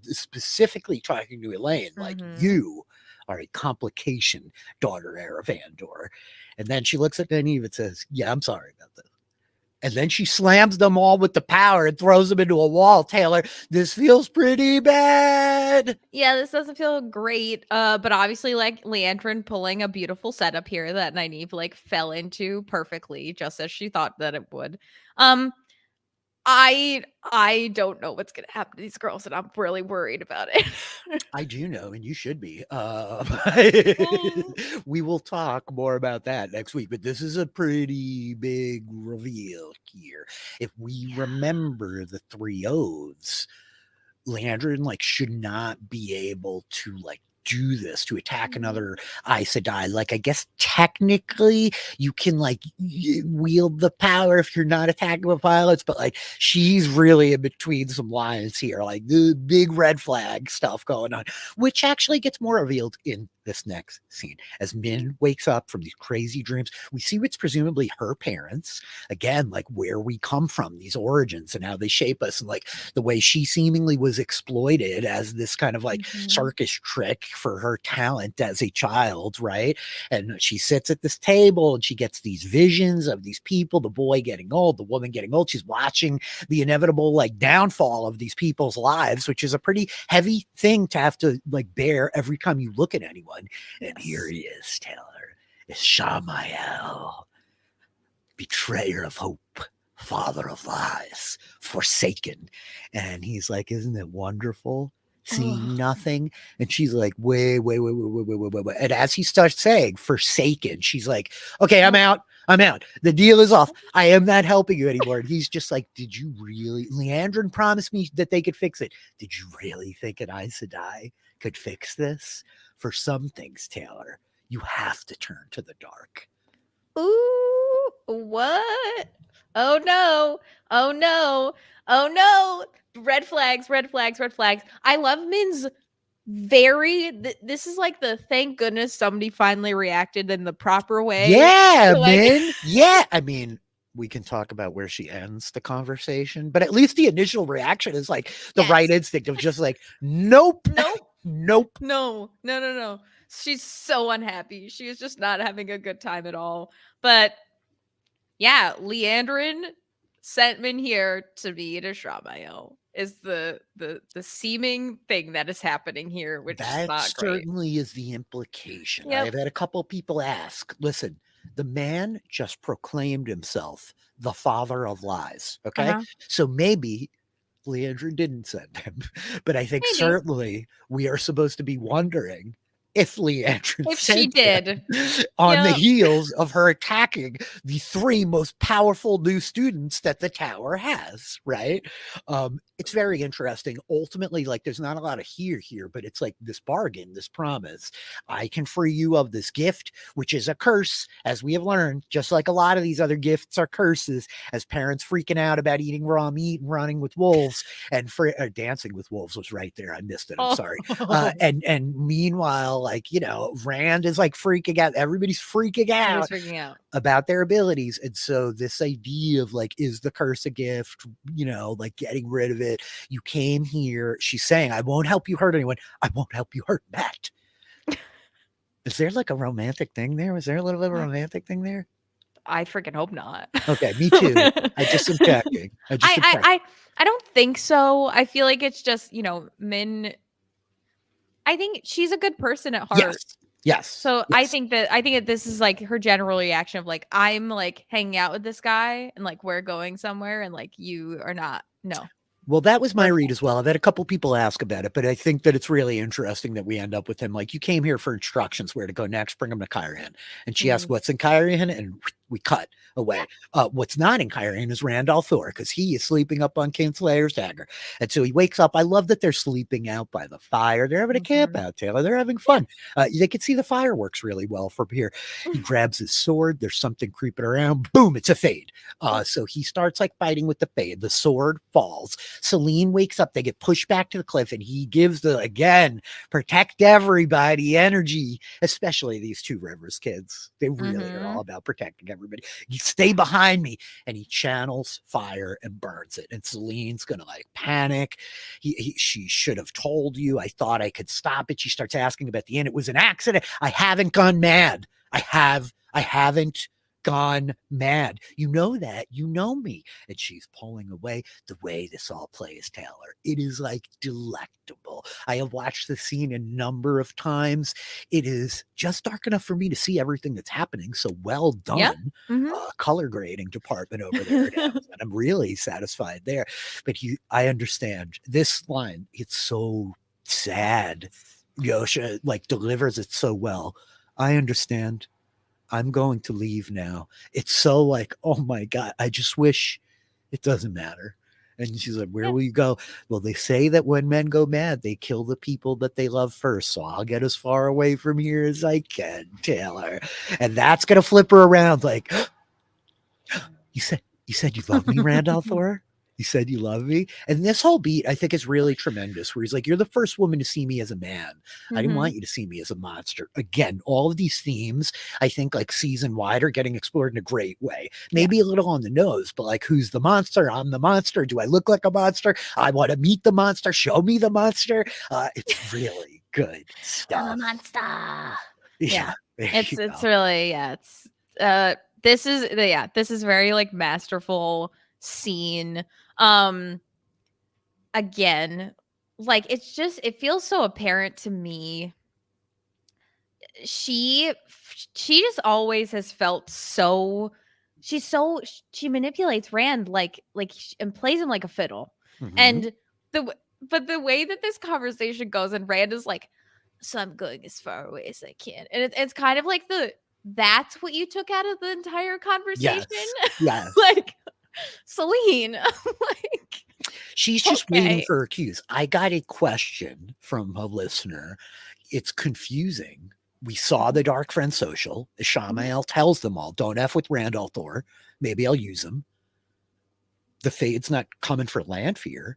specifically talking to Elaine, like, Mhm. you are a complication, daughter heir of Andor. And then she looks at Nynaeve and says, yeah, I'm sorry about this. And then she slams them all with the power and throws them into a wall. Taylor, this feels pretty bad. Yeah, this doesn't feel great. But obviously, like Leandrin pulling a beautiful setup here that Nynaeve like fell into perfectly, just as she thought that it would. Um, I don't know what's gonna happen to these girls, and I'm really worried about it. I do know, and you should be. Mm. We will talk more about that next week, but this is a pretty big reveal here. If we Yeah. remember the three oaths, Leandrin like should not be able to like do this to attack Mhm. another Aes Sedai. Like I guess technically you can like wield the power if you're not attacking with violence, but like she's really in between some lines here, like the big red flag stuff going on, which actually gets more revealed in this next scene. As Min wakes up from these crazy dreams, we see what's presumably her parents. Again, like where we come from, these origins and how they shape us, and like the way she seemingly was exploited as this kind of like Mhm. circus trick for her talent as a child, right? And she sits at this table and she gets these visions of these people, the boy getting old, the woman getting old. She's watching the inevitable like downfall of these people's lives, which is a pretty heavy thing to have to like bear every time you look at anyone. And here Yes. he is, Taylor. It's Shamael, betrayer of hope, father of lies, forsaken. And he's like, isn't it wonderful? Seeing Ugh. nothing. And she's like, wait. And as he starts saying forsaken, she's like, okay, I'm Oh. out. I'm out. The deal is off. I am not helping you anymore. And he's just like, did you really? Leandrin promised me that they could fix it. Did you really think an Aes Sedai could fix this? For some things, Taylor, you have to turn to the dark. Ooh, what? Oh no. Oh no. Oh no. Red flags, red flags, red flags. I love Min's this is like the thank goodness somebody finally reacted in the proper way. Yeah, Like man. Yeah. I mean, we can talk about where she ends the conversation, but at least the initial reaction is like the right yes. instinct of just like, nope, Nope. nope. No. No, no, no. She's so unhappy. She is just not having a good time at all. But yeah, Leandrin sent Min here to meet Ashamael is the seeming thing that is happening here, which is That not great. certainly is the implication. I Yep. have had a couple people ask, listen, the man just proclaimed himself the father of lies. Okay. Uh-huh. So maybe Leandrin didn't send him, but I think Maybe. certainly we are supposed to be wondering if Leandrin If she sent him did. on the Yep. heels of her attacking the three most powerful new students that the tower has, right? It's very interesting. Ultimately, like there's not a lot of here, but it's like this bargain, this promise. I can free you of this gift, which is a curse, as we have learned, just like a lot of these other gifts are curses, as parents freaking out about eating raw meat and running with wolves and dancing with wolves was right there. I missed it. I'm sorry. Oh. And meanwhile, like Rand is like freaking out. Everybody's freaking Everybody's out freaking out. about their abilities. And so this idea of like, is the curse a gift? Like getting rid of it. You came here. She's saying, I won't help you hurt anyone. I won't help you hurt Matt. Is there like a romantic thing there? Was there a little bit of a romantic thing there? I freaking hope not. Okay, me too. I just am checking. I don't think so. I feel like it's just, Min I think she's a good person at Yes. heart. Yes. So Yes. I think that this is like her general reaction of like, I'm like hanging out with this guy and like we're going somewhere and like you are not. No. Well, that was my read Perfect. as well. I've had a couple people ask about it, but I think that it's really interesting that we end up with him. Like, you came here for instructions where to go next, bring him to Kyrian. And she asked, Mm. what's in Kyrian? And we cut away. What's not in Kyrian is Randall Thor, because he is sleeping up on Kinslayer's dagger. And so he wakes up. I love that they're sleeping out by the fire. They're having a camp Mhm. out, Taylor. They're having fun. They can see the fireworks really well from here. He grabs his sword. There's something creeping around. Boom, it's a fade. So he starts like fighting with the fade. The sword falls. Selene wakes up. They get pushed back to the cliff, and he gives the, again, protect everybody energy, especially these two rivers kids. They really are all about protecting everybody. You stay behind me. And he channels fire and burns it. And Selene's going to like panic. She should have told you. I thought I could stop it. She starts asking about the end. It was an accident. I haven't gone mad. I haven't gone mad. You know that. You know me. And she's pulling away. The way this all plays, Taylor, it is like delectable. I have watched the scene a number of times. It is just dark enough for me to see everything that's happening. So well done. Mhm. Color grading department over there at Amazon. I'm really satisfied there. But I understand this line. It's so sad. Yosha like delivers it so well. I understand. I'm going to leave now. It's so like, oh my God, I just wish it doesn't matter. And she's like, where Yeah. will you go? Well, they say that when men go mad, they kill the people that they love first. So I'll get as far away from here as I can, Taylor. And that's going to flip her around like, you said you love me, Randall Thor? You said you love me? And this whole beat, I think, is really tremendous, where he's like, you're the first woman to see me as a man. I didn't want you to see me as a monster. Again, all of these themes, I think, like season wide, are getting explored in a great way. Maybe a little on the nose, but like, who's the monster? I'm the monster. Do I look like a monster? I want to meet the monster. Show me the monster. It's really good stuff. I'm a monster. Yeah. It's really, it's this is very like masterful scene. Again, like it feels so apparent to me. She just always has felt so she manipulates Rand and plays him like a fiddle. Mhm. And but the way that this conversation goes, and Rand is like, so I'm going as far away as I can. And it's kind of like that's what you took out of the entire conversation. Yes. Like, Selene, like, she's just waiting okay. for her cues. I got a question from a listener. It's confusing. We saw the Dark Friend social. Ishamael tells them all, don't F with Randall Thor. Maybe I'll use him. The Fade's not coming for Lanfear.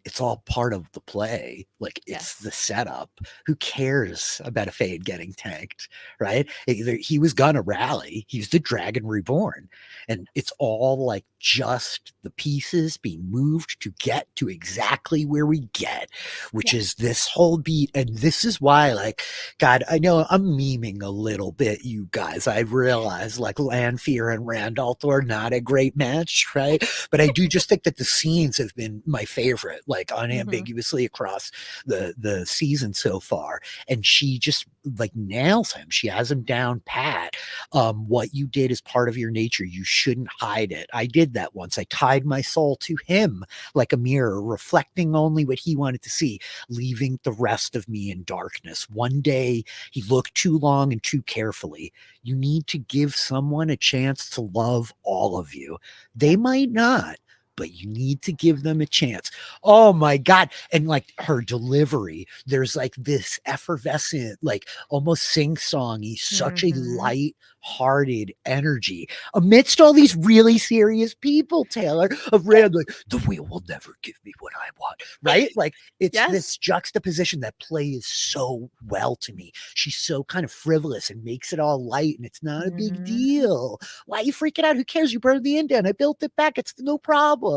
It's all part of the play. Like, it's the setup. Who cares about a Fade getting tanked, right? He was gonna rally. He's the Dragon Reborn. And it's all like just the pieces being moved to get to exactly where we get, which is this whole beat. And this is why, like, God, I know I'm memeing a little bit, you guys. I realize like Lanfear and Randall Thor, not a great match, right? But I do just think that the scenes have been my favorite, like unambiguously across the season so far. And she just like nails him. She has him down pat. What you did is part of your nature. You shouldn't hide it. I did that once. I tied my soul to him like a mirror, reflecting only what he wanted to see, leaving the rest of me in darkness. One day he looked too long and too carefully. You need to give someone a chance to love all of you. They might not, but you need to give them a chance. Oh my God. And like her delivery, there's like this effervescent, like almost sing-songy, such a light-hearted energy amidst all these really serious people, Taylor, of Rand, like, the wheel will never give me what I want, right? Like, it's this juxtaposition that plays so well to me. She's so kind of frivolous and makes it all light, and it's not a big deal. Why are you freaking out? Who cares? You burned the inn down. I built it back. It's no problem.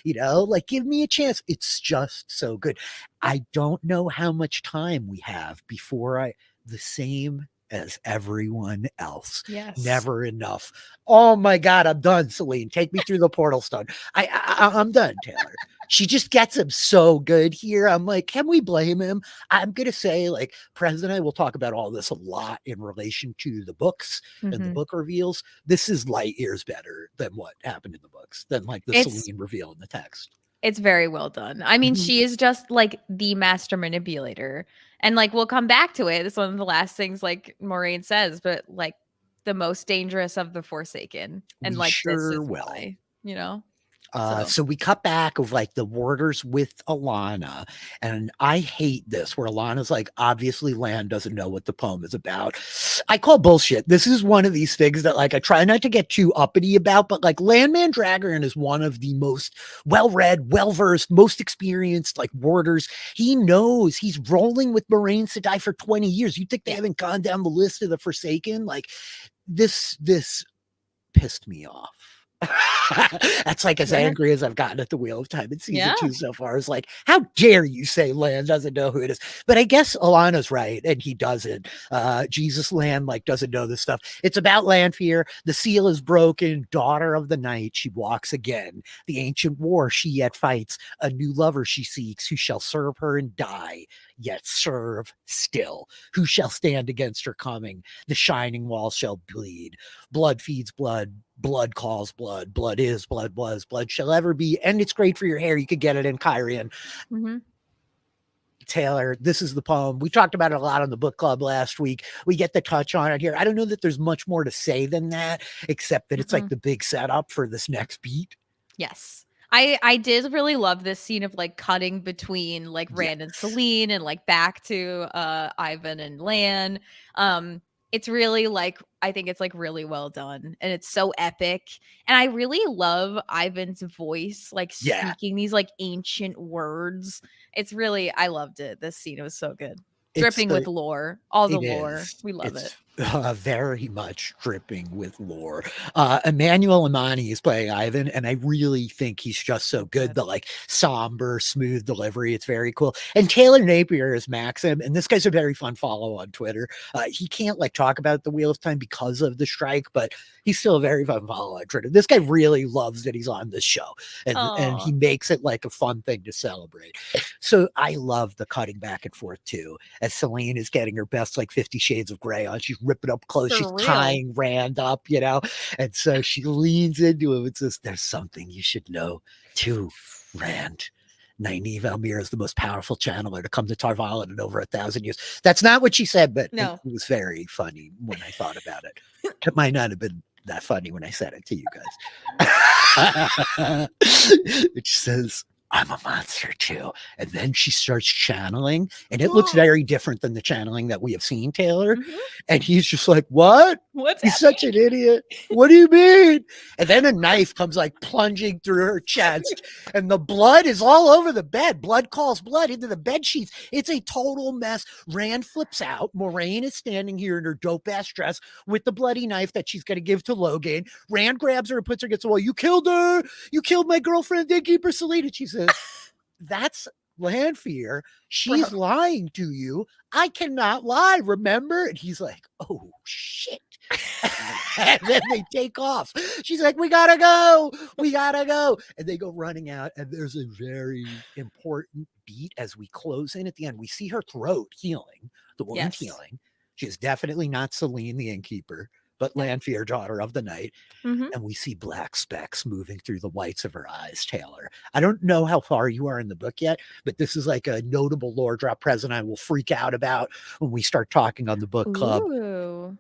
You know, like, give me a chance. It's just so good. I don't know how much time we have before the same as everyone else. Never enough. Oh my God, I'm done, Selene. Take me through the portal stone. I'm done, Taylor. She just gets him so good here. I'm like, can we blame him? I'm going to say, like, President, I will talk about all this a lot in relation to the books and the book reveals. This is light years better than what happened in the books, than like the Selene reveal in the text. It's very well done. I mean, Mhm. she is just like the master manipulator. And like we'll come back to it. This is one of the last things like Moraine says, but like the most dangerous of the Forsaken. And We like this sure is will. why, you know? So So we cut back of like the warders with Alana, and I hate this where Alana's like, obviously Lan doesn't know what the poem is about. I call bullshit. This is one of these things that like I try not to get too uppity about, but like Landman Dragarin is one of the most well-read, well-versed, most experienced like warders. He knows he's rolling with Moraine Sedai for 20 years. You think they yeah. haven't gone down the list of the Forsaken? Like this pissed me off. That's like as Yeah. angry as I've gotten at the Wheel of Time in season Yeah. 2 so far. It's like, how dare you say Lan doesn't know who it is? But I guess Alana's right, and he doesn't. Jesus Lan like doesn't know this stuff. It's about Lanfear. The seal is broken. Daughter of the night, she walks again. The ancient war she yet fights. A new lover she seeks, who shall serve her and die, yet serve still. Who shall stand against her coming? The shining wall shall bleed. Blood feeds blood. Blood calls blood. Blood is, blood was, blood shall ever be. And it's great for your hair. You could get it in Kyrian. Mm-hmm. Taylor, this is the poem. We talked about it a lot on the book club last week. We get the touch on it here. I don't know that there's much more to say than that, except that it's like the big setup for this next beat. Yes. I did really love this scene of like cutting between like Rand and Celine and like back to Ivan and Lan. It's really like I think it's like really well done and it's so epic. And I really love Ivan's voice, like speaking these like ancient words. It's really I loved it. This scene was so good. Dripping with lore. All the It lore. is. We love It's it. very much dripping with lore. Emmanuel Amani is playing Ivan, and I really think he's just so good. The like somber, smooth delivery. It's very cool. And Taylor Napier is Maxim, and this guy's a very fun follow on Twitter. He can't like talk about the Wheel of Time because of the strike, but he's still a very fun follow on Twitter. This guy really loves that he's on this show, and he makes it like a fun thing to celebrate. So I love the cutting back and forth too, as Celine is getting her best like 50 Shades of Grey on. She's ripping up clothes. She's tying Rand up, you know, and so she leans into him and says, "There's something you should know too, Rand. Nynaeve Almira is the most powerful channeler to come to Tar Valon in over 1,000 years." That's not what she said, but it was very funny when I thought about it. It might not have been that funny when I said it to you guys. It says, "I'm a monster too." And then she starts channeling, and it looks very different than the channeling that we have seen, Taylor. And he's just like, "What? He's such an idiot. What do you mean?" And then a knife comes like plunging through her chest, and the blood is all over the bed. Blood calls blood into the bed sheets. It's a total mess. Rand flips out. Moraine is standing here in her dope ass dress with the bloody knife that she's going to give to Logain. Rand grabs her and puts her against the wall. "You killed her. You killed my girlfriend, Innkeeper Celine." And she says, "That's Lanfear. She's lying to you. I cannot lie, remember?" And he's like, "Oh, shit." And then they take off. She's like, "We gotta go. We gotta go." And they go running out. And there's a very important beat as we close in at the end. We see her throat healing, the wound healing. She is definitely not Celine, the innkeeper, but Lanfear, daughter of the night. And we see black specks moving through the whites of her eyes, Taylor. I don't know how far you are in the book yet, but this is like a notable lore drop present I will freak out about when we start talking on the book club. Ooh.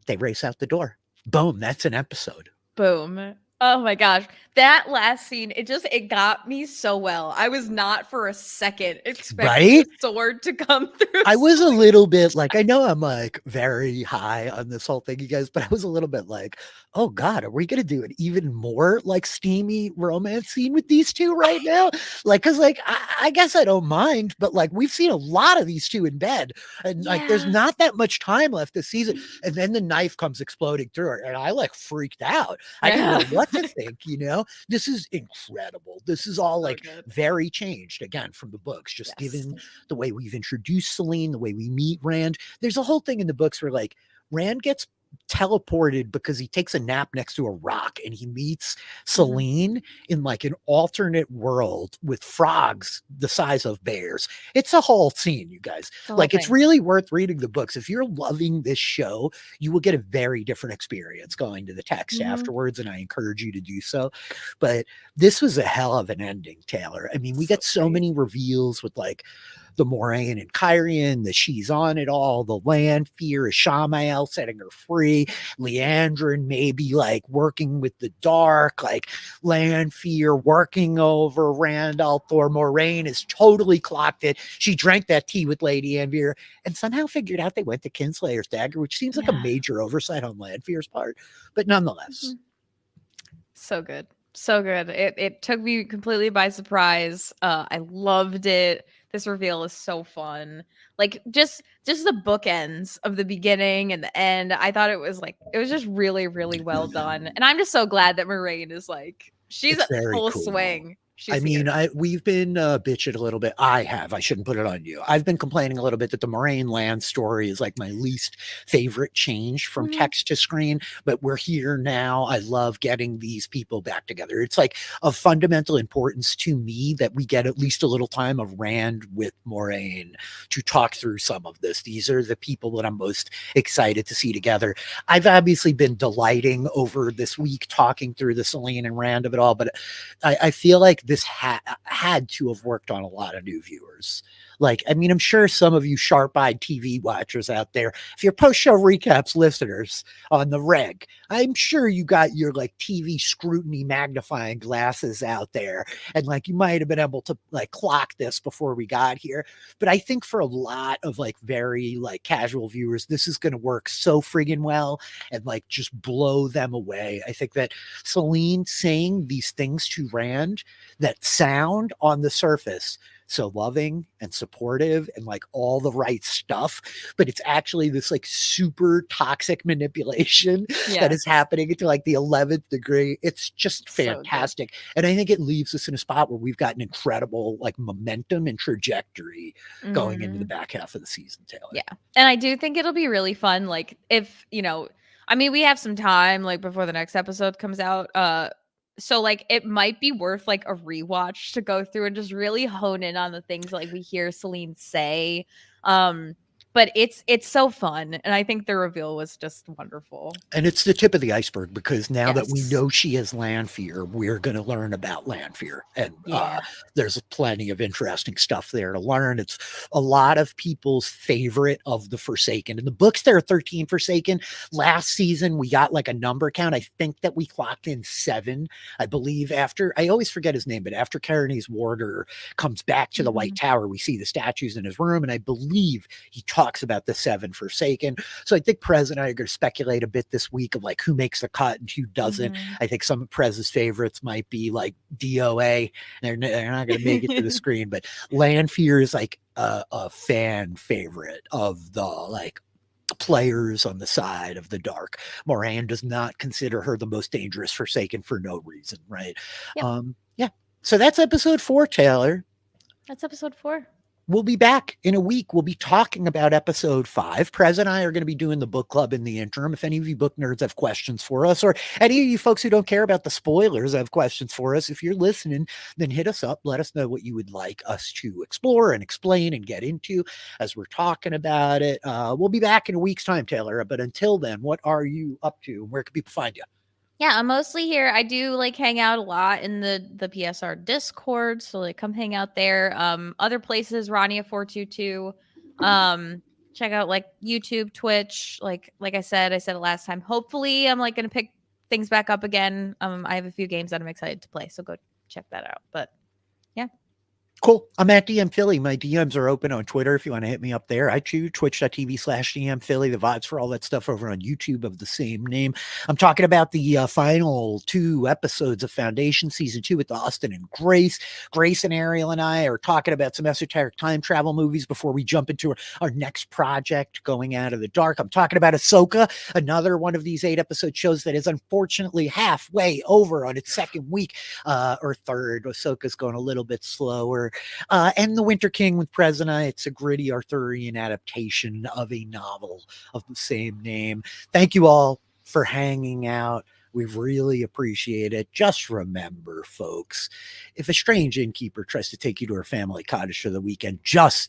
They race out the door. Boom, that's an episode. Boom. Oh my gosh. That last scene, it got me so well. I was not for a second expecting the sword to come through. I was a little bit like, I know I'm like very high on this whole thing, you guys, but I was a little bit like, oh God, are we going to do an even more like steamy romance scene with these two right now? Like, cause like, I guess I don't mind, but like we've seen a lot of these two in bed and like, there's not that much time left this season. And then the knife comes exploding through her and I like freaked out. I didn't know what to think, you know. This is incredible. This is all like very changed again from the books, just given the way we've introduced Celine, the way we meet Rand. There's a whole thing in the books where like Rand gets teleported because he takes a nap next to a rock and he meets Celine in like an alternate world with frogs the size of bears. It's a whole scene, you guys. The whole Like, it's thing. really worth reading the books. If you're loving this show, you will get a very different experience going to the text Mhm. afterwards, and I encourage you to do so. But this was a hell of an ending, Taylor. I mean, we get so great. many reveals with like the Moraine and Kyrian, the she's on it all, the land fear is Shamael setting her free, Leandrin maybe like working with the dark, like land fear working over Randolph, or Moraine is totally clocked it. She drank that tea with Lady Anvir and somehow figured out they went to Kinslayer's dagger, which seems like a Yeah. major oversight on Landfear's part, but nonetheless. So good. So good. It took me completely by surprise. I loved it. This reveal is so fun. Like just the bookends of the beginning and the end. I thought it was just really, really well done. And I'm just so glad that Moraine is like she's It's at very full cool. swing. I She's mean, here. we've been bitching a little bit. I shouldn't put it on you. I've been complaining a little bit that the Moraine Land story is like my least favorite change from Mhm. text to screen, but we're here now. I love getting these people back together. It's like of fundamental importance to me that we get at least a little time of Rand with Moraine to talk through some of this. These are the people that I'm most excited to see together. I've obviously been delighting over this week talking through the Celine and Rand of it all, but I feel like this had to have worked on a lot of new viewers. Like, I mean, I'm sure some of you sharp-eyed TV watchers out there, if you're post-show recaps listeners on the reg, I'm sure you got your like TV scrutiny magnifying glasses out there, and like you might have been able to like clock this before we got here. But I think for a lot of like very like casual viewers, this is going to work so friggin' well and like just blow them away. I think that Celine saying these things to Rand that sound on the surface so loving and supportive and like all the right stuff, but it's actually this like super toxic manipulation that is happening to like the 11th degree. It's just So good. fantastic. And I think it leaves us in a spot where we've got an incredible like momentum and trajectory going into the Mhm. back half of the season, Taylor. Yeah. And I do think it'll be really fun. Like if, I mean, we have some time like before the next episode comes out. So like it might be worth like a rewatch to go through and just really hone in on the things like we hear Celine say. But it's so fun. And I think the reveal was just wonderful. And it's the tip of the iceberg because now that we Yes. know she has land fear, we're going to learn about land fear. And Yeah. there's plenty of interesting stuff there to learn. It's a lot of people's favorite of the Forsaken. In the books, there are 13 Forsaken. Last season, we got like a number count. I think that we clocked in 7, I believe, after, I always forget his name, but after Caerney's warder comes back to the White Tower, we see the statues in his room. And I believe he talks about the 7 Forsaken. So I think Prez and I are going to speculate a bit this week of like who makes the cut and who doesn't. I think some of Prez's favorites might be like DOA. They're not going to make it to the screen, but Lanfear is like a fan favorite of the like players on the side of the dark. Moraine does not consider her the most dangerous Forsaken for no reason, right? Yep. Yeah. So that's episode 4, Taylor. That's episode 4. We'll be back in a week. We'll be talking about episode 5. Prez and I are going to be doing the book club in the interim. If any of you book nerds have questions for us, or any of you folks who don't care about the spoilers have questions for us, if you're listening, then hit us up. Let us know what you would like us to explore and explain and get into as we're talking about it. We'll be back in a week's time, Taylor. But until then, what are you up to? Where can people find you? Yeah, I'm mostly here. I do like hang out a lot in the PSR Discord, so like come hang out there. Other places, Rania422. Check out like YouTube, Twitch. Like I said it last time. Hopefully, I'm like gonna pick things back up again. I have a few games that I'm excited to play, so go check that out. But yeah. Cool. I'm at DM Philly. My DMs are open on Twitter if you want to hit me up there. I choose twitch.tv/DM Philly. The VODs for all that stuff over on YouTube of the same name. I'm talking about the final 2 episodes of Foundation Season 2 with Austin and Grace. Grace and Ariel and I are talking about some esoteric time travel movies before we jump into our next project, Going Out of the Dark. I'm talking about Ahsoka, another one of these 8-episode shows that is unfortunately halfway over on its second week or third. Ahsoka's going a little bit slower. War, and The Winter King with Presena. It's a gritty Arthurian adaptation of a novel of the same name. Thank you all for hanging out. We really appreciate it. Just remember, folks, if a strange innkeeper tries to take you to her family cottage for the weekend, just